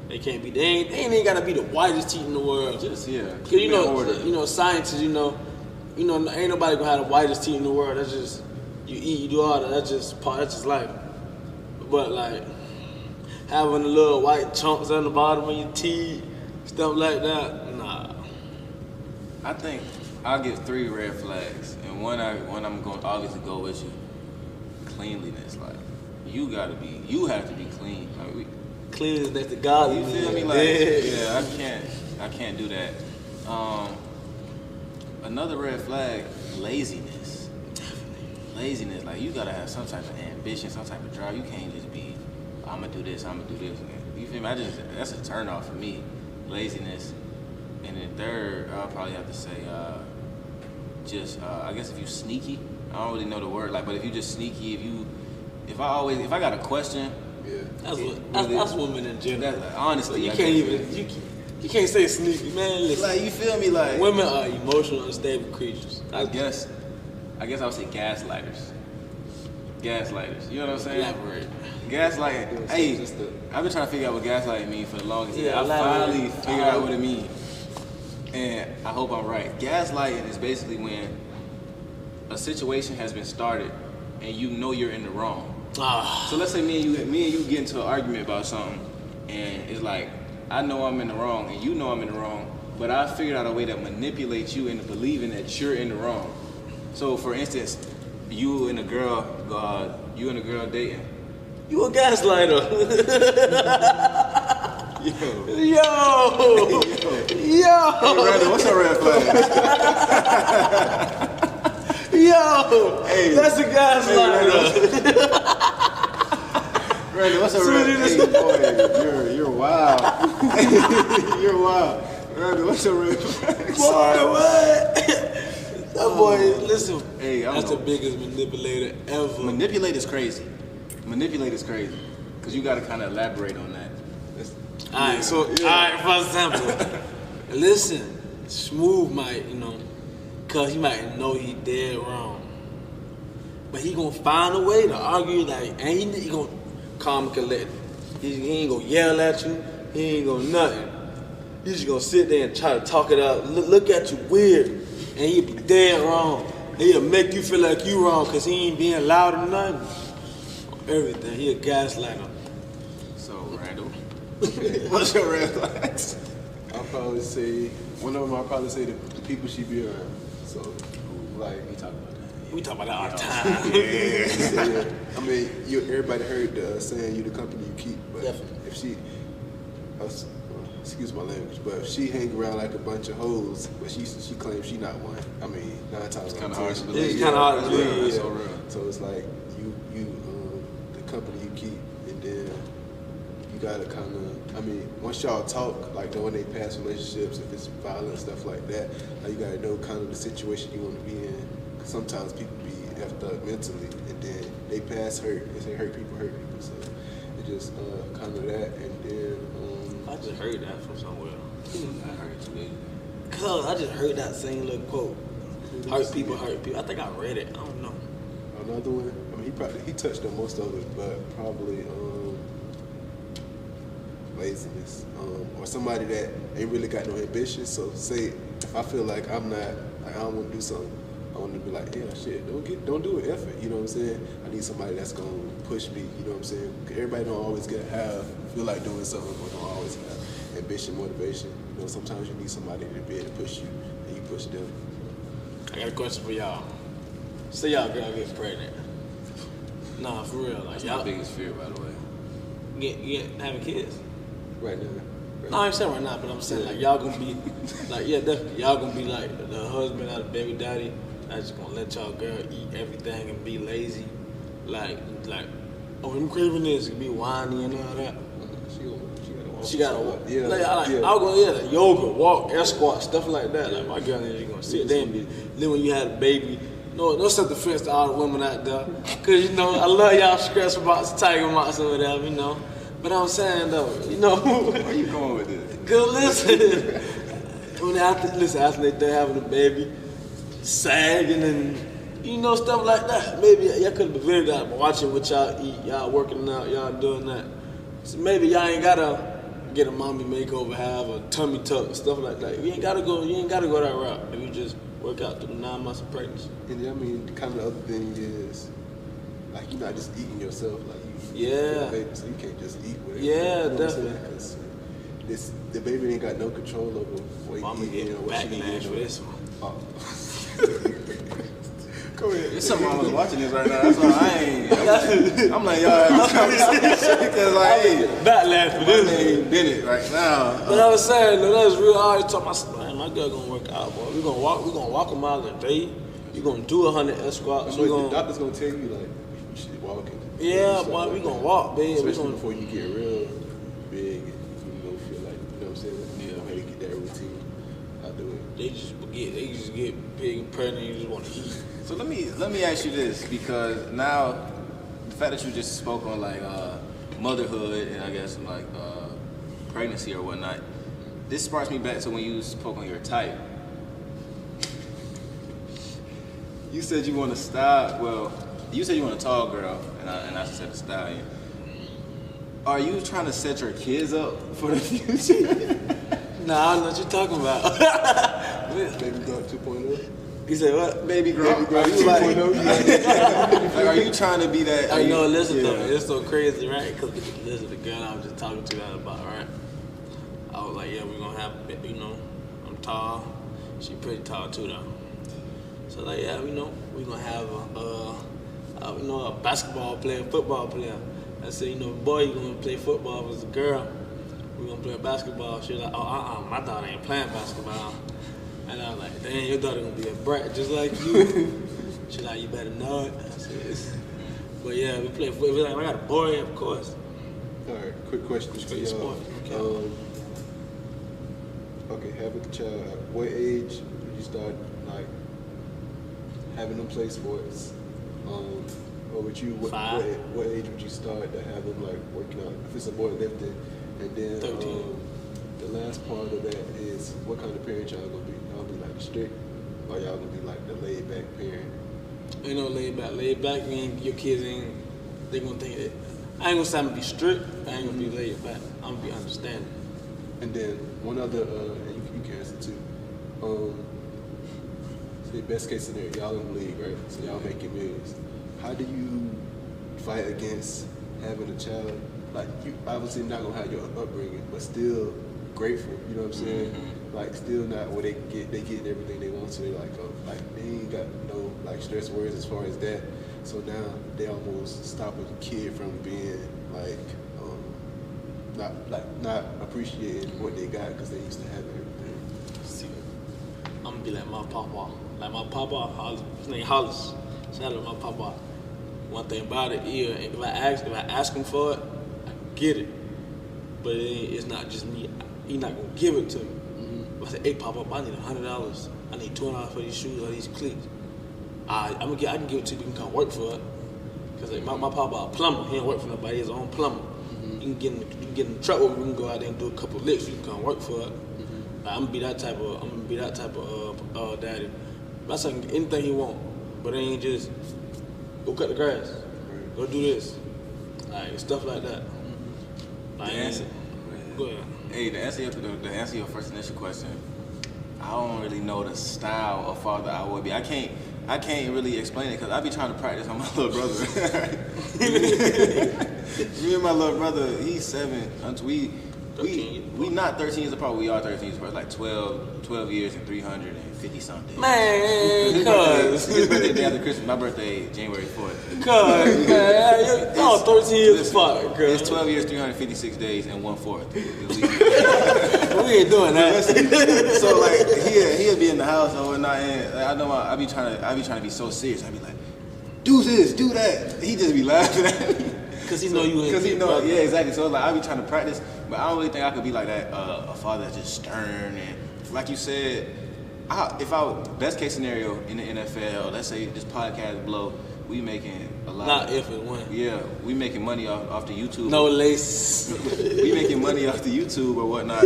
They can't be. They ain't gotta be the whitest teeth in the world. Just, yeah. Cause you know, scientists, you know, ain't nobody gonna have the whitest teeth in the world. That's just you eat, you do all that. That's just life. But like having the little white chunks on the bottom of your teeth, stuff like that, nah. I think I'll give 3 red flags, and one I'm going to obviously go with you. Cleanliness, like you have to be clean. Like, Clean is next to God. you feel me? Like, yeah, I can't do that. Another red flag, laziness. Laziness, like you gotta have some type of ambition, some type of drive. You can't just be, I'm gonna do this. You feel me? That's a turn off for me. Laziness. And then third, I'll probably have to say, I guess if you sneaky. I don't really know the word, like, but if you just sneaky, if I got a question, That's women in general. that's honesty. You can't even you can't say sneaky, man. Listen, like, you feel me? Like, women are emotional, unstable creatures. I guess I would say gaslighters. Gaslighters. You know what I'm saying? Elaborate. Gaslighting. Hey, I've been trying to figure out what gaslighting means for the longest time. Yeah, I finally elaborate. figured out what it means. And I hope I'm right. Gaslighting is basically when a situation has been started and you know you're in the wrong. So let's say me and you get into an argument about something, and it's like, I know I'm in the wrong and you know I'm in the wrong, but I figured out a way to manipulate you into believing that you're in the wrong. So for instance, you and a girl dating. You a gaslighter. Yo. Hey, Randall, what's a red flag? Yo. Hey, that's a gaslighter. Randall, what's a red flag? Hey, boy, you're wild. You're wild. Randall, what's a red flag? Boy, what? That boy, listen. Hey, that's the biggest manipulator ever. Manipulator's crazy. Manipulator's crazy. Because you got to kind of elaborate on that. Alright, for example, listen, Smooth might, cause he might know he dead wrong. But he gonna find a way to argue, like, and he gonna calm and collect. He ain't gonna yell at you, he ain't gonna nothing. He's just gonna sit there and try to talk it out, look at you weird, and he'll be dead wrong. He'll make you feel like you wrong cause he ain't being loud or nothing. Everything, he a gaslighter. So, Randall, what's your red flags? I'll probably say, one of them I'll probably say the people she be around. So, like, We talk about that. We talk about that all the time. yeah. I mean, everybody heard the saying, you the company you keep. But Definitely. if she, excuse my language, but if she hang around like a bunch of hoes, but she claims she not one. I mean, 9 times out of 10. Kind of hard to believe. It's kind of hard to Yeah, believe. that's so real. So it's like the company you keep, and then you gotta kind of, I mean, once y'all talk, like knowing they past relationships, if it's violent stuff like that, like you gotta know kind of the situation you want to be in. 'Cause sometimes people be effed up mentally, and then they past hurt. They say hurt people, so it just kind of that, and then I just heard that from somewhere. I heard it too. Cause I just heard that same little quote. Hurt people, hurt people. I think I read it. I don't know. another one. I mean, he touched on most of it, but probably laziness, or somebody that ain't really got no ambition. So say if I feel like I don't want to do something, I want to be like, yeah, shit, don't do it, effort. You know what I'm saying? I need somebody that's gonna push me. You know what I'm saying? 'Cause everybody don't always feel like doing something, or don't always have ambition, motivation. You know, sometimes you need somebody to be able to push you, and you push them. I got a question for y'all. Say y'all girl gets pregnant. Nah, for real. Like That's y'all my biggest fear, by the way. get having kids. Right now. No, I ain't saying right now, but I'm saying like y'all gonna be like, yeah, definitely y'all gonna be like the husband or the baby daddy that's just gonna let y'all girl eat everything and be lazy, like oh, I'm craving this, and be whiny and all that. She gotta walk. Yeah. I was gonna yoga, walk, air squat, stuff like that. Like my girl ain't gonna sit there and be. Then when you had a baby, no self-defense to all the women out there, cause you know I love y'all stress marks, tiger marks or whatever, you know. But I'm saying though, you know. Where you going with this? Good, listen. When after they having a baby, sagging and you know stuff like that. Maybe y'all could have prevented that by watching what y'all eat, y'all working out, y'all doing that. So maybe y'all ain't gotta get a mommy makeover, have a tummy tuck, stuff like that. You ain't gotta go that route. If you just work out through 9 months of pregnancy. And I mean, the kind of other thing is, like, you're not just eating yourself, like you Yeah. baby, so you can't just eat whatever. Yeah, you know definitely. What I'm saying? 'Cause the baby ain't got no control over what I'm gonna he get eating or what she backlash eating. for this one. Go ahead. There's some mamas watching this right now. That's why I'm like, y'all have this conversation because like, hey, Backlash for my this. name did it right now. But I was saying, no, that's real hard. Talking about, man, my girl gonna work out, boy. We gonna walk a mile a day. You gonna do 100 squats. So the doctor's gonna tell you like you should walk in. Yeah, boy, we gonna walk, babe. Especially before you get real big and you know feel like you know what I'm saying. You know how to get that routine. How do it? They just get big and pregnant. You just want to eat. So let me ask you this, because now the fact that you just spoke on like motherhood and I guess like pregnancy or whatnot, this sparks me back to when you spoke on your type. You said you want a style. Well, you said you want a tall girl, and I said a stallion. Are you trying to set your kids up for the future? Nah, I know what you're talking about. Baby girl 2.0. You said what? Baby girl, are you like, are you trying to be that? I know, listen yeah. though, it's so crazy, right? Because listen, the girl I was just talking to that about, right? I was like, yeah, we're gonna have, you know, I'm tall. She pretty tall too, though. So like, yeah, you know, we're gonna have you know, a basketball player, football player. I said, you know, boy, you're gonna play football with a girl. We're gonna play basketball. She was like, oh, my daughter ain't playing basketball. And I was like, dang, your daughter gonna be a brat just like you. She like, you better know it. I said, but yeah, we play football. Like, I got a boy, of course. All right, quick question to y'all. Sport. Okay, having a child, at what age would you start like having them play sports? Or would you what age would you start to have them like working out? If it's a boy lifting, and then 13. The last part of that is what kind of parent y'all gonna be? Y'all be like strict, or y'all gonna be like the laid back parent? You know, laid back, your kids ain't, they gonna think that. I ain't gonna say I'm gonna be strict, I ain't gonna be laid back, I'm gonna be understanding. And then one other, and you can answer too. Say best case scenario, y'all in the league, right? So y'all making millions. How do you fight against having a child? Like you obviously not gonna have your upbringing, but still grateful. You know what I'm saying? Mm-hmm. Like still not where they get everything they want. So they like they ain't got no like stress worries as far as that. So now they almost stop a kid from being like not appreciating what they got because they used to have everything. See, I'm gonna be like my papa. Like my papa, his name Hollis. Shout out to my papa. One thing about it, yeah, if I ask him for it, I can get it. But it's not just me. He's not gonna give it to me. Mm-hmm. I say, hey papa, I need $100. I need $200 for these shoes or these cleats. I can give it to you. You can come work for it. Cause like my papa a plumber. He don't work for nobody. He's his own plumber. Mm-hmm. You can get in the truck with me. We can go out there and do a couple of licks. You can come work for it. Mm-hmm. Like, I'm gonna be that type of daddy. That's like anything he want, but it ain't just go cut the grass, go do this, like stuff like that. Like, go ahead. Hey, to answer your first initial question, I don't really know the style of father I would be. I can't really explain it because I be trying to practice on my little brother. Me and my little brother, he's 7. We not 13 years apart. We are 13 years apart. Like 12 years and 350 something. Man, cuz. His birthday day after Christmas. My birthday January 4th. Cuz, man, y'all 13 years apart, cuz. It's 12 years, 356 days, and 1/4. We ain't doing that. So like he'll be in the house or whatnot, and I know I be trying to be so serious. I be like, do this, do that. He just be laughing at me. Cause he know you ain't. Cause he know, yeah, exactly. So like I be trying to practice, but I don't really think I could be like that. A father that's just stern and like you said. If I best case scenario in the NFL, let's say this podcast blow, we making a lot. Not if it went. Yeah, we making money off the YouTube. No lace. We making money off the YouTube or whatnot.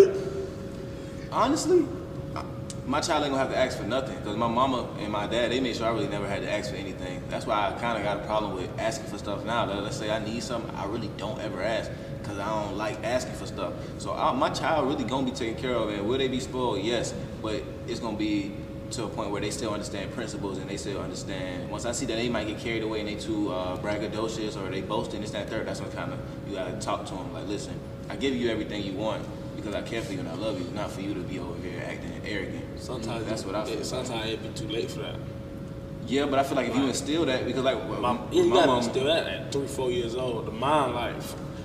Honestly, my child ain't gonna have to ask for nothing because my mama and my dad, they made sure I really never had to ask for anything. That's why I kind of got a problem with asking for stuff now. Let's say I need something, I really don't ever ask because I don't like asking for stuff. So my child really gonna be taken care of, and will they be spoiled? Yes, but it's gonna be to a point where they still understand principles and they still understand. Once I see that they might get carried away and they too braggadocious or they boasting this, that, third, that's when kind of you gotta talk to them like, listen, I give you everything you want because I care for you and I love you, not for you to be over here acting arrogant. Sometimes that's what I feel. Sometimes it be too late for that. Yeah, but I feel like if you instill that, because like You my gotta mom, instill that at 3-4 years old. The mind, like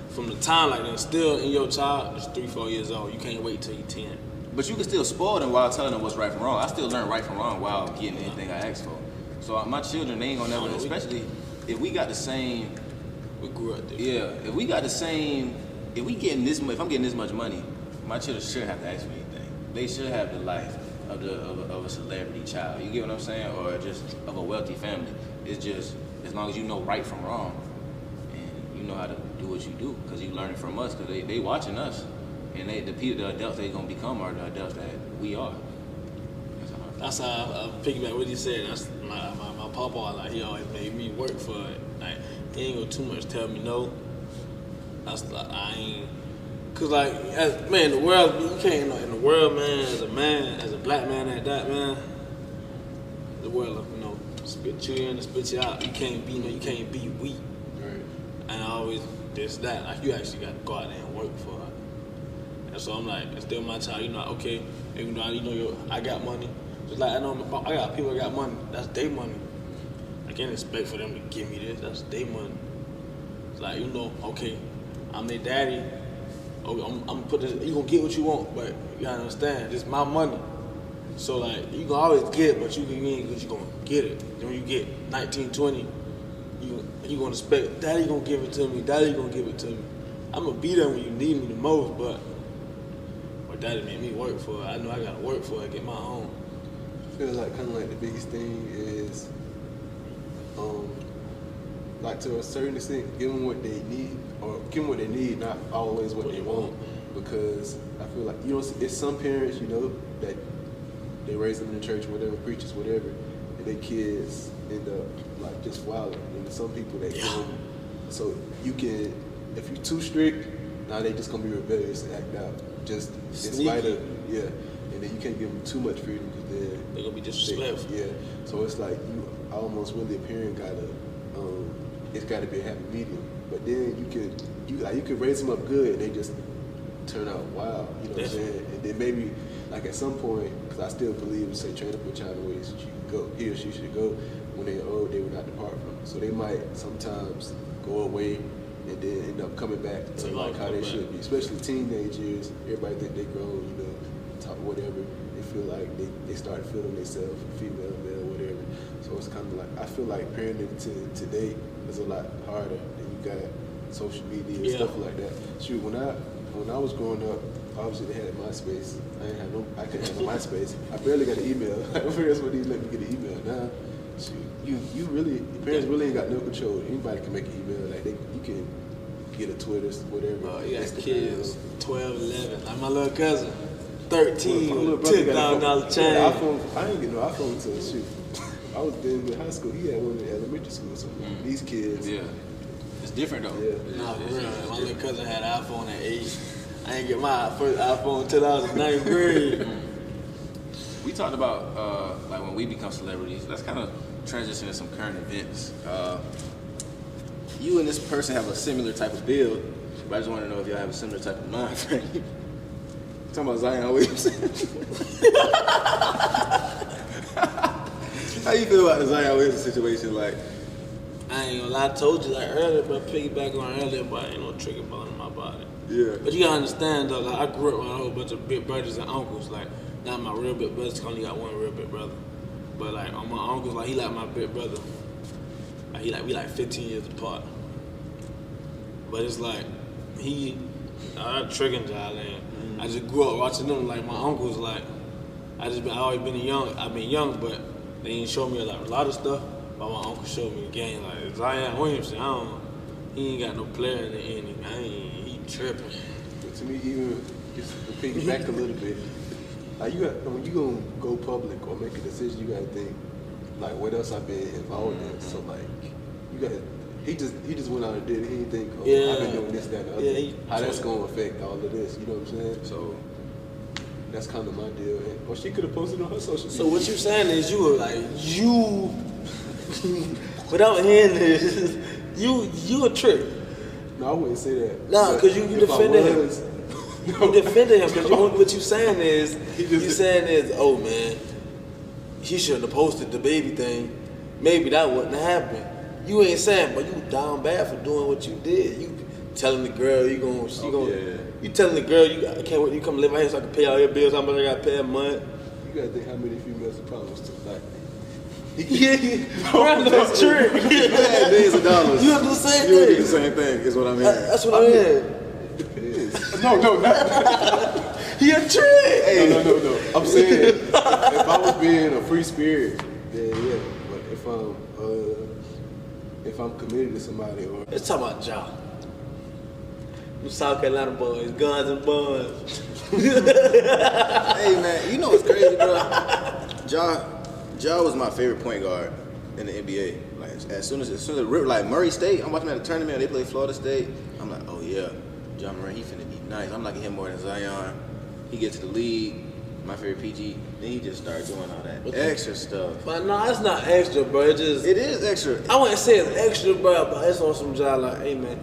from the time like instill in your child is 3-4 years old. You can't wait till you're 10. but you can still spoil them while telling them what's right from wrong. I still learn right from wrong while getting anything I ask for. So my children, they ain't gonna never, especially if we got the same. We grew up different. Yeah, if we got the same, if we getting this much, if I'm getting this much money, my children shouldn't have to ask for anything. They should have the life of a celebrity child. You get what I'm saying? Or just of a wealthy family. It's just as long as you know right from wrong, and you know how to do what you do, because you learn it from us, because they watching us, and the adults they gonna become are the adults that we are. That's how I piggyback what he said. That's my papa, like he always made me work for it. Like he ain't gonna too much tell me no. That's like I ain't, cause like man, the world, you can't in the world, man, as a black man at that, man. The world, spit you in and spit you out. You can't be weak. Right. And I always that like you actually got to go out there and work for it. And so I'm like, it's still my child. Okay, even though I got money. Just like I know I got people that got money. That's their money. I can't expect for them to give me this. That's their money. It's like okay, I'm their daddy. Okay, I'm gonna put this. You gonna get what you want, but you gotta understand, this is my money. So like you can always get, but you gonna get it. When you get 19, 20, you gonna expect daddy gonna give it to me. Daddy gonna give it to me. I'm gonna be there when you need me the most, but daddy made me work for it. I know I gotta work for it, get my own. I feel like kind of like the biggest thing is, like to a certain extent, give them what they need, or give them what they need, not always what they want. Because I feel like it's some parents, that they raise them in the church, whatever, preachers, whatever, and their kids end up like just wilding. And some people that give them, so you can, if you're too strict, now they just gonna be rebellious and act out, just in spite of, and then you can't give them too much freedom because then they're gonna be disrespectful. So it's like you almost really a parent gotta, it's gotta be a happy medium. But then you can raise them up good and they just turn out wild. You know what I'm saying? And then maybe like at some point, because I still believe, say train up a child in ways that you can go, he or she should go. When they're old, they will not depart from it. So they might sometimes go away and then end up coming back to like how they should be. Especially teenage years, everybody think they grown, talk whatever. They feel like they start feeling themselves, female, male, whatever. So it's kind of like, I feel like parenting today is a lot harder, and you got social media and stuff like that. Shoot, when I was growing up, obviously they had MySpace. I couldn't have no MySpace. I barely got an email. My parents wouldn't even let me get an email. Now, shoot, your parents really ain't got no control. Anybody can make an email. Like you can get a Twitter, whatever. Oh, you got kids, 12, 11. Like my little cousin, 13, $10,000 chain. I ain't get no iPhone until shoot. I was in high school. He had one in elementary school. So these kids. Yeah. It's different though. Yeah. No, for real. My little cousin had an iPhone at 8. I ain't get my first iPhone until I was in 9th grade. We talked about like when we become celebrities. Let's kind of transition to some current events. You and this person have a similar type of build, but I just want to know if y'all have a similar type of mind frame. Talking about Zion Williamson. How you feel about the Zion Williamson situation? Like, I ain't gonna lie, I told you like earlier, but piggyback on earlier, but ain't no trigger ball in my body. Yeah. But you gotta understand though, like I grew up with a whole bunch of big brothers and uncles. Like, not my real big brothers, only got one real big brother. But like on my uncles, like he like my big brother. Like we like 15 years apart. But it's like I tricking y'all, and I just grew up watching them. Like my uncles, like I've always been young. I've been young, but they ain't show me a lot of stuff. But my uncle showed me the game. Like Zion Williamson, he ain't got no player in the ending. He tripping. But to me, even just to piggyback a little bit, like when you gonna go public or make a decision, you gotta think like what else I've been involved in. So like you gotta. He just went out and did it. He didn't think, I've been doing this, that, and the other. How that's gonna affect all of this. You know what I'm saying? So that's kind of my deal. Or she could have posted on her social media. So what you saying is without hearing this, you a trick. No, I wouldn't say that. No, because you defended him. You defending him because what you saying is, oh man, he shouldn't have posted the baby thing. Maybe that wouldn't have happened. You ain't saying, but you down bad for doing what you did. You telling the girl you telling the girl I can't wait you come live out here so I can pay all your bills. How much I gotta pay a month? You gotta think how many females the problems to like. That's true. Millions of dollars. You have to say you would do the same thing. Is what I mean. That's what I mean. Depends. No, not. He a trick. Hey. No. I'm saying if I was being a free spirit, then yeah. But if I'm committed to somebody or Let's talk about Ja. You South Carolina boys, guns and buns. Hey man, you know what's crazy, bro? Ja was my favorite point guard in the NBA. Like as soon as like Murray State, I'm watching them at the tournament. They play Florida State. I'm like, oh yeah, Ja Morant, he finna be nice. I'm liking him more than Zion. He gets to the league. My favorite PG. Then he just started doing all that extra stuff. But no, it's not extra, bro. It is extra. I wouldn't say it's extra, bro, but it's on some Ja like, hey man,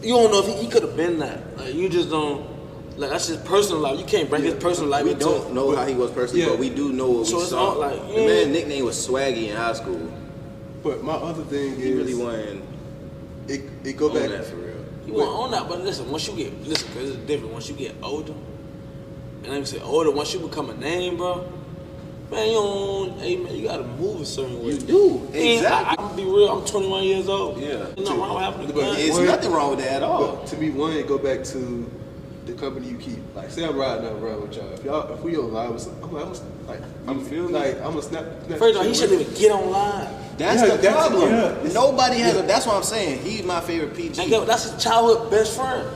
you don't know if he could have been that. Like you just don't. Like that's his personal life. You can't bring his personal life. We don't know how he was personally, but we do know what we saw. All, like, the man's nickname was Swaggy in high school. But my other thing he really wasn't. It go back that for real. You want on that, but listen, cause it's different. Once you get older, and let me say older, once you become a name, bro, man, you gotta move a certain way. You do, exactly. I'm gonna be real. I'm 21 years old. Yeah, there's nothing wrong with having a gun. There's nothing wrong with that at all. But to me, one, it go back to the company you keep. Like, say I'm riding around with y'all. If we on live with something, I'm gonna snap. First of all, he shouldn't even get on live. That's the problem. Nobody has that's what I'm saying. He's my favorite PG. And that's his childhood best friend.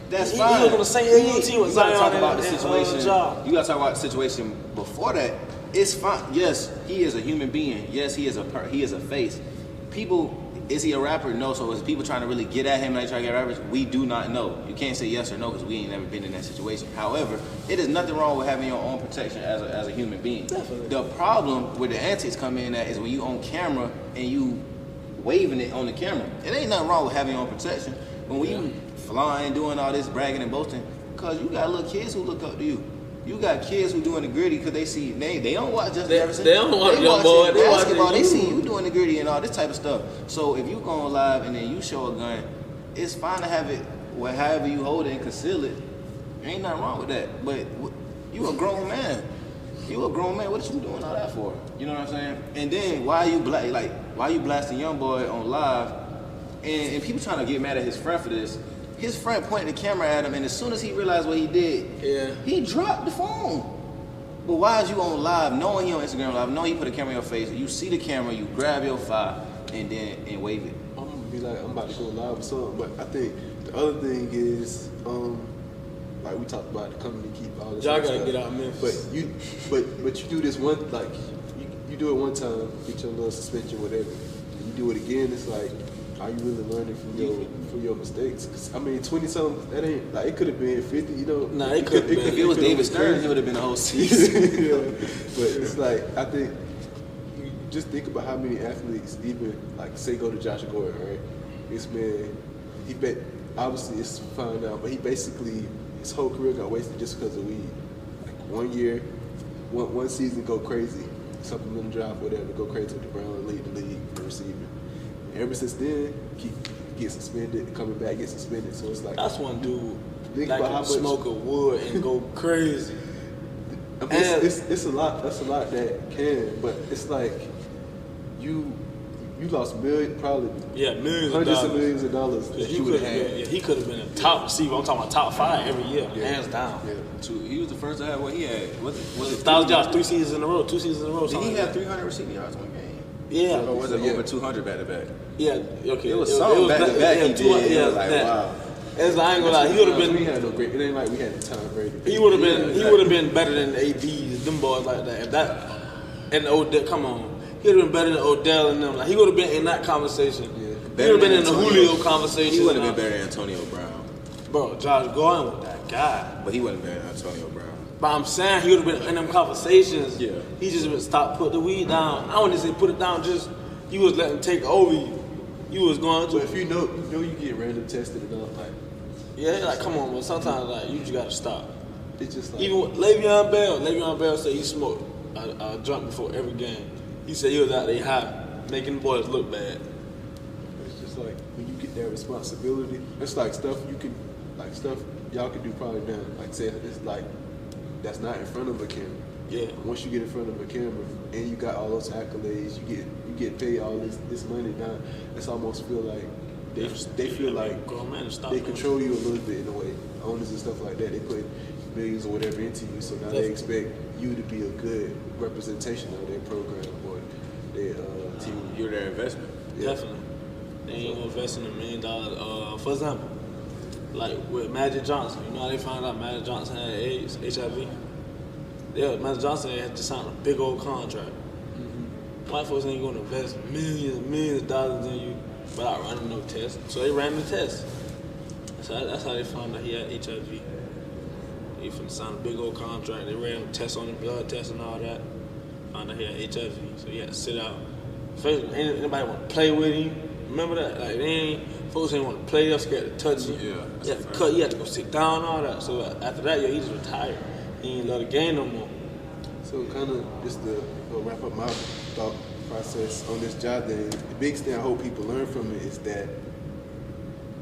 That's fine. He was on the same team with Zion. Talk about the situation. You gotta talk about the situation before that. It's fine. Yes, he is a human being. Yes, he is a face. People, is he a rapper? No. So is people trying to really get at him like trying to get rappers? We do not know. You can't say yes or no because we ain't never been in that situation. However, it is nothing wrong with having your own protection as a human being. Definitely. The problem where the antics come in at is when you on camera and you waving it on the camera. It ain't nothing wrong with having your own protection. When you flying, doing all this bragging and boasting, because you got little kids who look up to you. You got kids who doing the gritty because they see they don't watch Justin Jefferson. They don't watch young boy. They basketball. They see you doing the gritty and all this type of stuff. So if you go on live and then you show a gun, it's fine to have it however you hold it and conceal it. There ain't nothing wrong with that. But you a grown man. You a grown man. What you doing all that for? You know what I'm saying? And then why you blasting young boy on live? And people trying to get mad at his friend for this. His friend pointed the camera at him, and as soon as he realized what he did, he dropped the phone. But why is you on live, knowing he on Instagram live, knowing he put a camera in your face, you see the camera, you grab your file, and wave it? I'm gonna be like, I'm about to go live or something, but I think the other thing is, like we talked about the company keep all this. Y'all gotta get out of Memphis. But you do this one, like you do it one time, get your little suspension, whatever, and you do it again. It's like, are you really learning from your mistakes? 'Cause, I mean, 20-something, that ain't, like, it could have been 50, you know? Nah, it could have been. If it was David Stern, it would have been a whole season. But it's like, I think, you just think about how many athletes even, like, say go to Josh Gordon, right? This man, obviously it's fine now, but he basically, his whole career got wasted just because of weed. Like, 1 year, one season go crazy, supplemental drive, whatever, go crazy with the Brown, lead the league for receiving. Ever since then, get suspended, coming back, get suspended. So it's like, that's one dude think that about can how much smoke a wood and go crazy. I mean, it's a lot. That's a lot that can, but it's like you lost millions of millions of dollars that you would have had. He could have been a top receiver. I'm talking about top 5 every year, hands down. Yeah. He was the first to have what he had. Was it 1,000 yards 2 seasons in a row? Did he have 300 receiving yards one game? Yeah. Or was it over 200 back to back? Yeah, okay. It was something back to back he did. Yeah, like, wow. As I ain't gonna lie, he would have been. We had no great. It ain't like we had Tom Brady. He would have been. He would have been better than ABs, them boys like that. If that and Odell, come on, he would have been better than Odell and them. Like he would have been in that conversation. Yeah. He would have been in the Julio conversation. He would have been better than Antonio Brown. Bro, Josh Gordon was that guy. But he wasn't better than Antonio Brown. But I'm saying he would have been in them conversations. Yeah. He just would stop, put the weed down. I wouldn't say put it down. Just you was letting him take over you. You was going to. But if you know you get random tested and all, like Yeah, like come on, but sometimes like you just gotta stop. It's just like Even with Le'Veon Bell said he smoked a joint before every game. He said he was out there high, making the boys look bad. it's just like when you get that responsibility. It's like stuff stuff y'all can do probably now. Like say it's like that's not in front of a camera. Yeah. Once you get in front of a camera and you got all those accolades, you get paid all this money now. It's almost feel like they feel like grown man, stop they control you a little bit in a way. Owners and stuff like that. They put millions or whatever into you, so now they expect you to be a good representation of their program or their team. You're their investment. Yeah. Definitely. They ain't gonna invest in $1 million. For example, like with Magic Johnson. You know how they found out Magic Johnson had AIDS, HIV? Yeah, Magic Johnson had just signed a big old contract. White folks ain't gonna invest millions and millions of dollars in you without running no test. So they ran the test. So that's how they found out he had HIV. He finna sign a big old contract. They ran tests on him, blood tests and all that. Found out he had HIV. So he had to sit out. First, ain't anybody want to play with him. Remember that? Like folks ain't want to play. They're scared to touch him. Yeah. You had to cut. You had to go sit down and all that. So after that, he just retired. He ain't love the game no more. So kind of just to wrap up my thought process on this job, then the biggest thing I hope people learn from it is that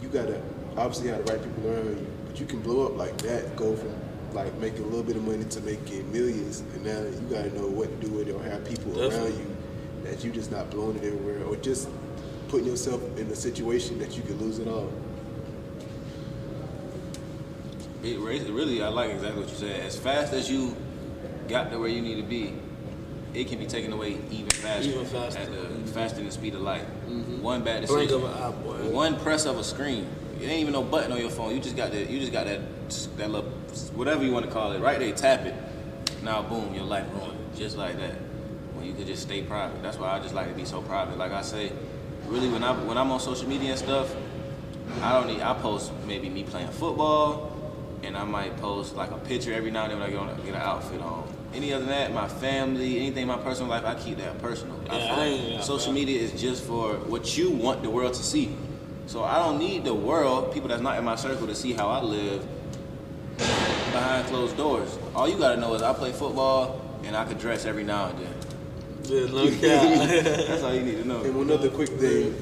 you gotta obviously have the right people around you, but you can blow up like that, go from like making a little bit of money to making millions, and now you gotta know what to do with it or have people around you that you just not blowing it everywhere or just putting yourself in a situation that you could lose it all. It really, I like exactly what you said. As fast as you got to where you need to be, it can be taken away even faster. Even faster. At the faster than the speed of light. One bad Blink decision. of an eye, boy. One press of a screen. It ain't even no button on your phone. You just got that little whatever you want to call it. Right there, tap it. Now boom, your life ruined. Just like that. When you could just stay private. That's why I just like to be so private. Like I say, really when I'm on social media and stuff, I post maybe me playing football. And I might post like a picture every now and then when I get an outfit on. Any other than that, my family, anything in my personal life, I keep that personal. Social media is just for what you want the world to see. So I don't need the world, people that's not in my circle, to see how I live behind closed doors. All you gotta know is I play football and I could dress every now and then. Just look out. That's all you need to know. And one other quick thing,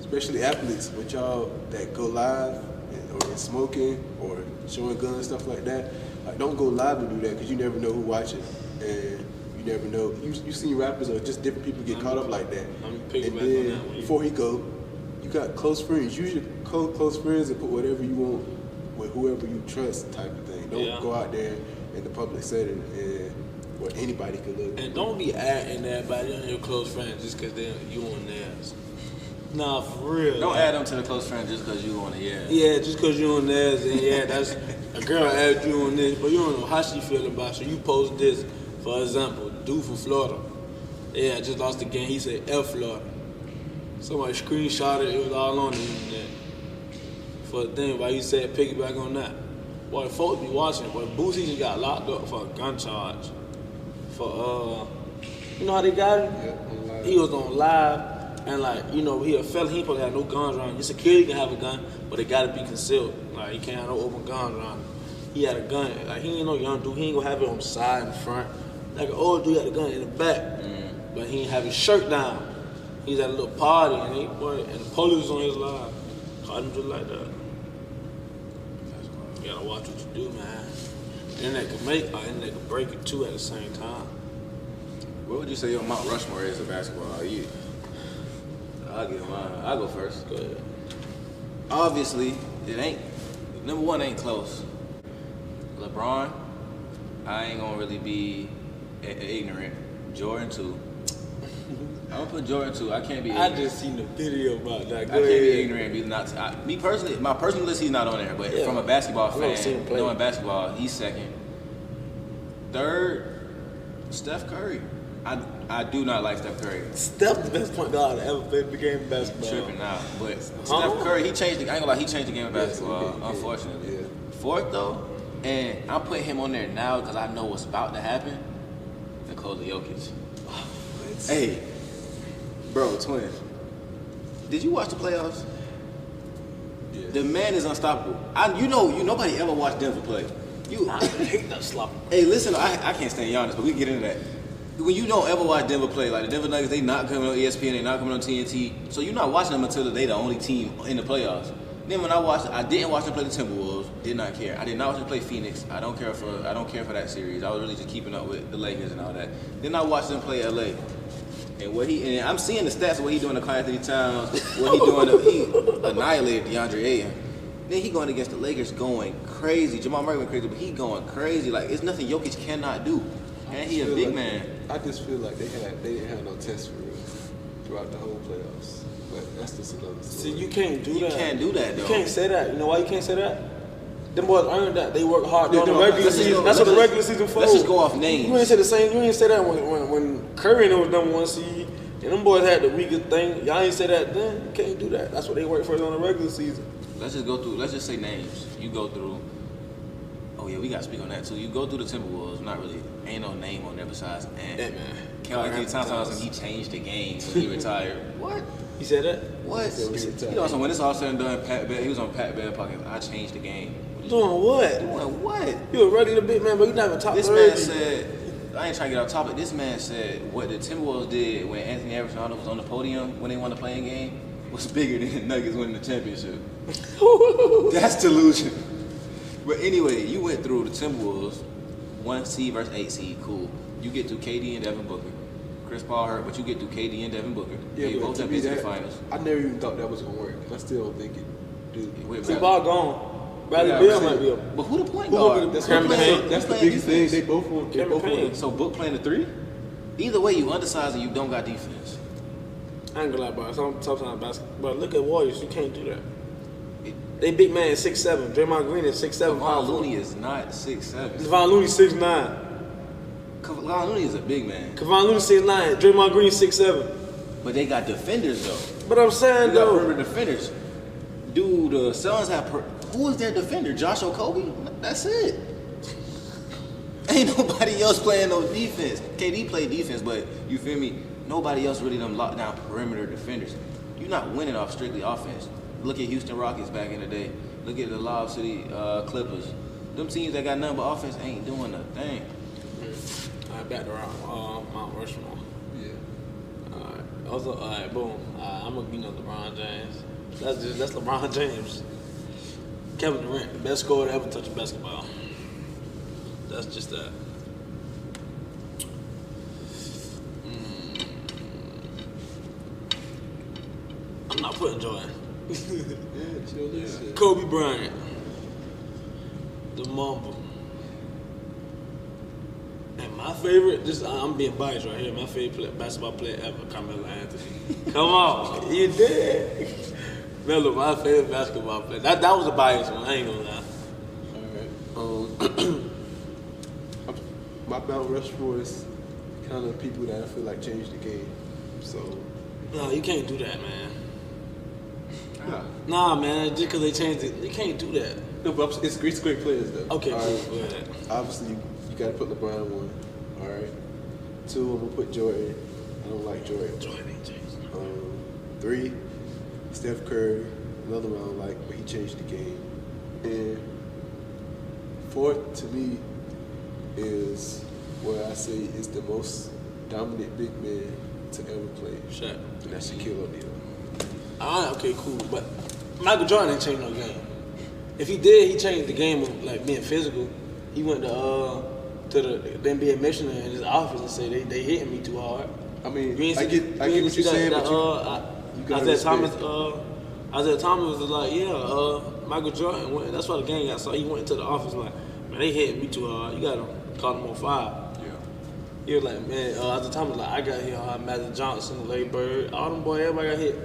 especially athletes, with y'all that go live or smoking or showing guns, stuff like that, like, don't go live and do that because you never know who watching, and you never know. You seen rappers or just different people get caught up like that. I'm And then before he go, you got close friends. Use your close friends and put whatever you want with whoever you trust, type of thing. Don't go out there in the public setting and where anybody could look. And don't be adding everybody on your close friends just because you on theirs. Nah, for real. Don't add them to the close friends just because you on it, Yeah, just because you on theirs, and that's a girl added you on this, but you don't know how she feel about you. You post this, for example, dude from Florida. Yeah, I just lost the game. He said F Florida. Somebody screenshot it. It was all on the internet. For the thing, why you said piggyback on that? Boy, folks be watching. Boy, Boosie just got locked up for a gun charge. For you know how they got him? Yeah, He was on live. And like, you know, he a fella, he ain't supposed to have no guns around him. Your security can have a gun, but it gotta be concealed. Like, he can't have no open guns around him. He had a gun, like he ain't no young dude, he ain't gonna have it on the side and the front. Like an old dude had a gun in the back, but he ain't have his shirt down. He's at a little party and the police was on his live. Caught him just like that. You gotta watch what you do, man. Internet can make or internet can break it too at the same time. What would you say your Mount Rushmore is of basketball? I'll give mine. I'll go first. Go ahead. Obviously, number one ain't close. LeBron, I ain't gonna really be ignorant. Jordan 2. I'm gonna put Jordan 2. I can't be ignorant. I just seen the video about that. I can't be ignorant. Me personally, my personal list, he's not on there. But from a basketball fan, knowing basketball, he's second. Third, Steph Curry. I do not like Steph Curry. Steph the best point guard ever played the game of basketball. Tripping out. But Steph Curry, he changed the game of basketball, unfortunately. Yeah. Fourth though, and I'm putting him on there now because I know what's about to happen. Nikola Jokic. Hey, bro, twin. Did you watch the playoffs? Yeah. The man is unstoppable. Nobody ever watched Denver play. I hate that sloppy. Hey, listen, I can't stand Giannis, but we can get into that. When you don't ever watch Denver play, like the Denver Nuggets, they not coming on ESPN, they not coming on TNT, so you're not watching them until they the only team in the playoffs. Then when I didn't watch them play the Timberwolves, did not care. I did not watch them play Phoenix. I don't care for that series. I was really just keeping up with the Lakers and all that. Then I watched them play LA. And I'm seeing the stats of what he doing to Karl Anthony Towns, what he doing he annihilated DeAndre Ayton. Then he going against the Lakers going crazy. Jamal Murray went crazy, but he going crazy. Like, it's nothing Jokic cannot do. And he a big man. I just feel like they didn't have no test for real throughout the whole playoffs. But that's just another story. See, you can't do that. You can't do that, though. You can't say that. You know why you can't say that? Them boys earned that. They work hard during the no, regular season. That's what the regular season for. Let's just go off names. You ain't say the same. You ain't say that when Curry was number 1 seed and them boys had the weakest thing. Y'all ain't say that then. You can't do that. That's what they work for on the regular season. Let's just go through. Let's just say names. You go through. Oh yeah, we got to speak on that too. You go through the Timberwolves. Not really. Ain't no name on there besides Ant. That man. Karl Anthony Towns, he changed the game when he retired. What? He said that? What? You know, so when it's all said and done, he was on Pat Bear podcast. I changed the game. Doing what? Doing what? You a regular big man, but you not even top 30. This man said. I ain't trying to get off topic. This man said what the Timberwolves did when Anthony Edwards was on the podium when they won the playing game was bigger than the Nuggets winning the championship. That's delusion. But anyway, you went through the Timberwolves, 1 seed versus 8 seed, cool. You get through KD and Devin Booker. Chris Paul hurt, but you get through KD and Devin Booker. Yeah, they but both to have me, been to the finals. I never even thought that was gonna work. I still don't think it. Dude, See, ball gone. Bradley Beal might be a. But who the point guard? that's Cameron Payne. the biggest thing. They both want. So Book playing the 3? Either way, you undersized and you don't got defense. I ain't gonna lie, bro. Sometimes basketball. But look at Warriors. You can't do that. They big man is 6'7". Draymond Green is 6'7". Kevon Looney is not 6'7". Kevon Looney 6'9". Kevon Looney is a big man. Kevon Looney 6'9". Draymond Green 6'7". But they got defenders though. But I'm saying They got though, perimeter defenders. Dude, the Suns have who is their defender? Josh Okogie? That's it. Ain't nobody else playing no defense. KD played defense, but you feel me? Nobody else really them locked down perimeter defenders. You're not winning off strictly offense. Look at Houston Rockets back in the day. Look at the Lob City Clippers. Them teams that got nothing but offense ain't doing a thing. All right, back around Mount Rushmore. Yeah. All right. Also, all right, boom. I'm gonna LeBron James. That's LeBron James. Kevin Durant, the best scorer to ever touch a basketball. That's just that. I'm not putting Jordan. Kobe Bryant. The Mamba. And my favorite, I'm being biased right here, my favorite basketball player ever, Carmelo Anthony. Come on, you did. Melo, my favorite basketball player. That was a biased one, I ain't gonna lie. Alright. My Mount Rushmore is kind of people that I feel like changed the game. So. No, you can't do that, man. Yeah. Nah, man, just because they changed it, you can't do that. No, but it's great players though. Okay, All cool. right. Go ahead. Obviously, you got to put LeBron 1. All right. 2, I'm gonna put Jordan. I don't like Jordan. Jordan ain't changed. 3, Steph Curry. Another one I don't like, but he changed the game. And 4th to me is where I say is the most dominant big man to ever play. Shaq. And that's Shaquille O'Neal. Okay, cool. But Michael Jordan ain't changed no game. If he did, he changed the game of like being physical. He went to the NBA missioner in his office and said they hitting me too hard. I mean, You ain't I see- get you what ain't you're see saying, that, but you gotta Isaiah Thomas was like, Michael Jordan went. That's why the game got so he went into the office like, man, they hitting me too hard. You gotta call them on fire. He was like, man, Isaiah Thomas was like, I got hit hard. Magic Johnson, Larry Bird, all them boys, everybody got hit.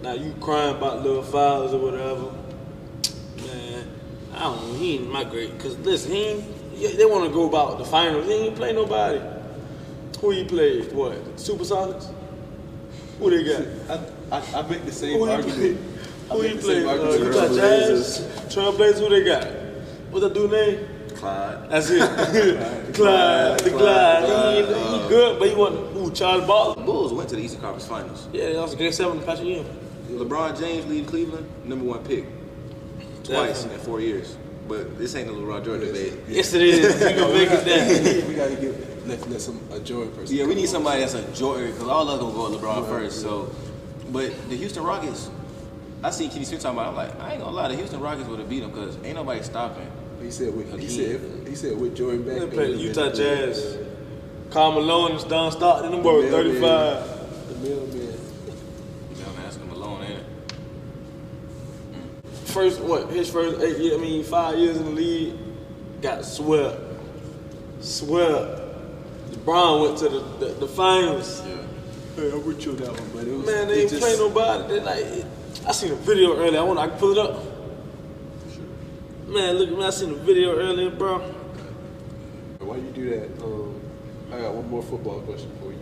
Now you crying about little fouls or whatever. Man, I don't know. He ain't my great. Cause listen, they want to go about the finals. He ain't play nobody. Who he played? What? Supersonics? Who they got? I make the same Who he argument. played? Who he played? You got Jazz? Trailblazers? Who they got? What's that dude name? Clyde. That's it. Clyde. He good, but he wasn't. Charles Barkley? Bulls went to the Eastern Conference Finals. Yeah, that was Game 7 the past year. LeBron James leave Cleveland, #1 pick. twice in 4 years. But this ain't the LeBron Jordan debate. Yes, it is. We gonna make it that. We gotta give let some a Jordan person. Yeah, we need somebody that's a Jordan because all of us gonna go with LeBron first. So, but the Houston Rockets, I seen Kenny Smith talking about. I'm like, I ain't gonna lie, the Houston Rockets would have beat them because ain't nobody stopping. He said with Jordan back. They played the Utah Jazz. Karl Malone and Don Stockton. Them boys 35. The mailman. I'm asking Malone, ain't it? His first 5 years in the league, got swept. LeBron went to the finals. Yeah. Hey, I'm with you on that one, but it was, Man, they ain't play nobody. They I seen a video earlier. I can pull it up. Man, look, I seen a video earlier, bro. Why you do that? I got one more football question for you.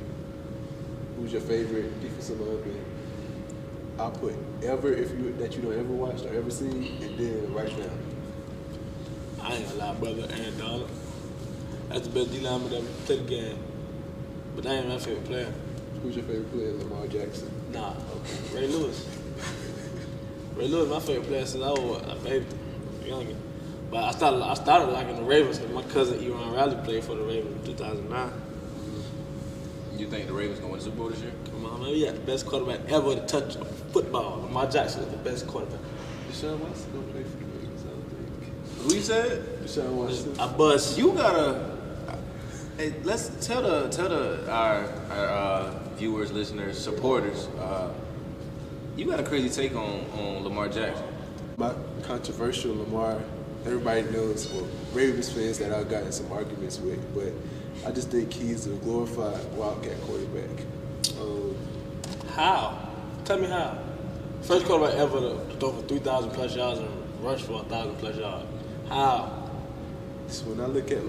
Who's your favorite defensive lineman? I'll put ever that you don't ever watched or ever seen, and then right now. I ain't gonna lie, brother. Aaron Donald. That's the best D-lineman that ever played the game. But that ain't my favorite player. Who's your favorite player? Lamar Jackson. Nah, Ray Lewis. Ray Lewis, my favorite player since I was a baby, younger. But I started liking the Ravens because my cousin Eron Riley played for the Ravens in 2009. You think the Ravens gonna win the Super Bowl this year? Come on, man, we got the best quarterback ever to touch football. Lamar Jackson is the best quarterback. Deshaun Watson don't play for the Ravens, I don't think. Who you said? Deshaun Watson. I bust. You gotta. Hey, let's tell our viewers, listeners, supporters. You got a crazy take on Lamar Jackson. My controversial Lamar, everybody knows, well, Ravens fans that I've gotten some arguments with, but I just think he's a glorified Wildcat quarterback. How? Tell me how. First quarterback ever to throw for 3,000 plus yards and rush for 1,000 plus yards. How? So when I look at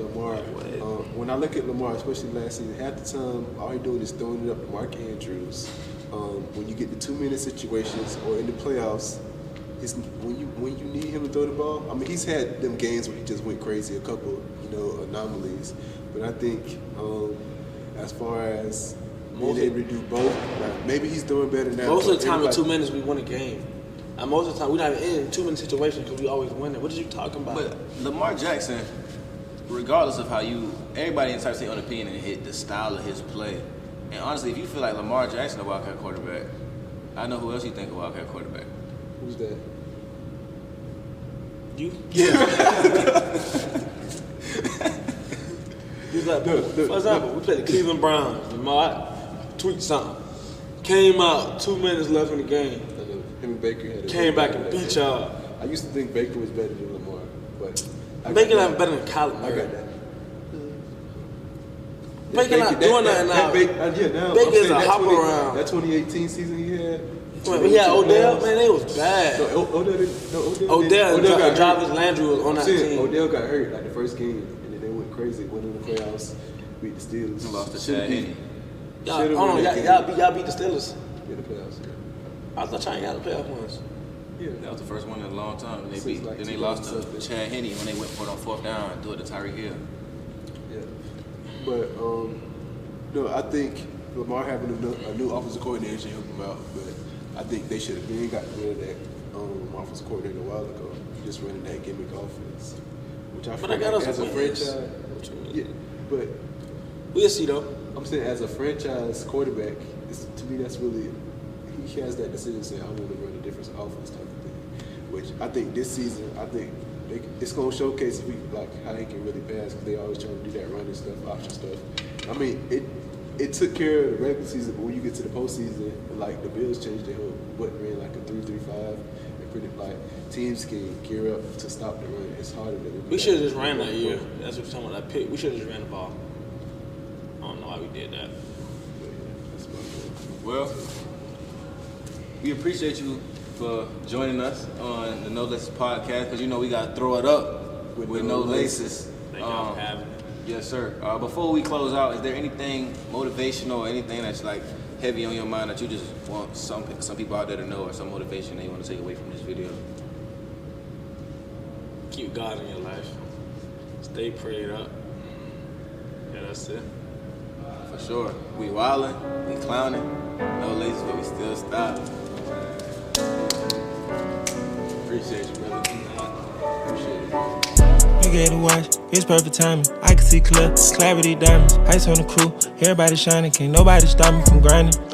Lamar, especially last season, half the time all he doing is throwing it up to Mark Andrews. When you get the 2-minute situations or in the playoffs, when you need him to throw the ball, I mean, he's had them games where he just went crazy, a couple, anomalies. But I think as far as being able to do both, maybe he's doing better now. Most of the time in 2 minutes we win a game. And most of the time we're not even in 2-minute situations because we always win it. What are you talking about? But Lamar Jackson, regardless of how everybody entitled to their own opinion and hit the style of his play. And honestly, if you feel like Lamar Jackson a Wildcat quarterback, I know who else you think a Wildcat quarterback. Who's that? You? Yeah. He's like, for example, we played the Cleveland Browns. Lamar tweet something. Came out, 2 minutes left in the game. Him and Baker had Came back and beat y'all. I used to think Baker was better than Lamar, but Baker not better than Kyler I Murray. got that. Baker not doing nothing now. Baker is a hop around. That 2018 season he had. When we had Odell, man, they was bad. Odell and Jarvis Landry was on that team. Odell got hurt like the first game, and then they went crazy, went in the playoffs, beat the Steelers. Lost to Chad Henne. Y'all beat the Steelers. In the playoffs, yeah. I thought y'all ain't got the playoff ones. Yeah. That was the first one in a long time. And Since like then they lost to 2007. Chad Henne when they went for it on 4th down and threw it to Tyreek Hill. Yeah. But no, I think Lamar having a new offensive coordinator should help him out. But I think they should have been got rid of that offensive coordinator a while ago. Just running that gimmick offense, which I feel like as a franchise. Yeah, but we'll see though. I'm saying as a franchise quarterback, to me that's really he has that decision saying I want to run a different offense type of thing. Which I think this season, it's gonna showcase how he can really pass because they always trying to do that running stuff, option stuff. I mean, it took care of the regular season, but when you get to the postseason, like the Bills changed their whole ran like a 3-3-5, and pretty teams can gear up to stop the run. It's harder than we should have just ran that year. That's what you're talking about. That pick. We should have just ran the ball. I don't know why we did that. Well, we appreciate you for joining us on the No Laces podcast because we got to throw it up with no laces. Thank y'all for having me. Yes, sir. Before we close out, is there anything motivational or anything that's like heavy on your mind that you just want some people out there to know or some motivation that you want to take away from this video? Keep God in your life. Stay prayed up. Yeah, that's it. For sure. We wildin', we clowning, no laces, but we still stop. Appreciate you, brother. I get to watch, it's perfect timing. I can see clear, clarity diamonds. Ice on the crew, everybody shining. Can't nobody stop me from grinding.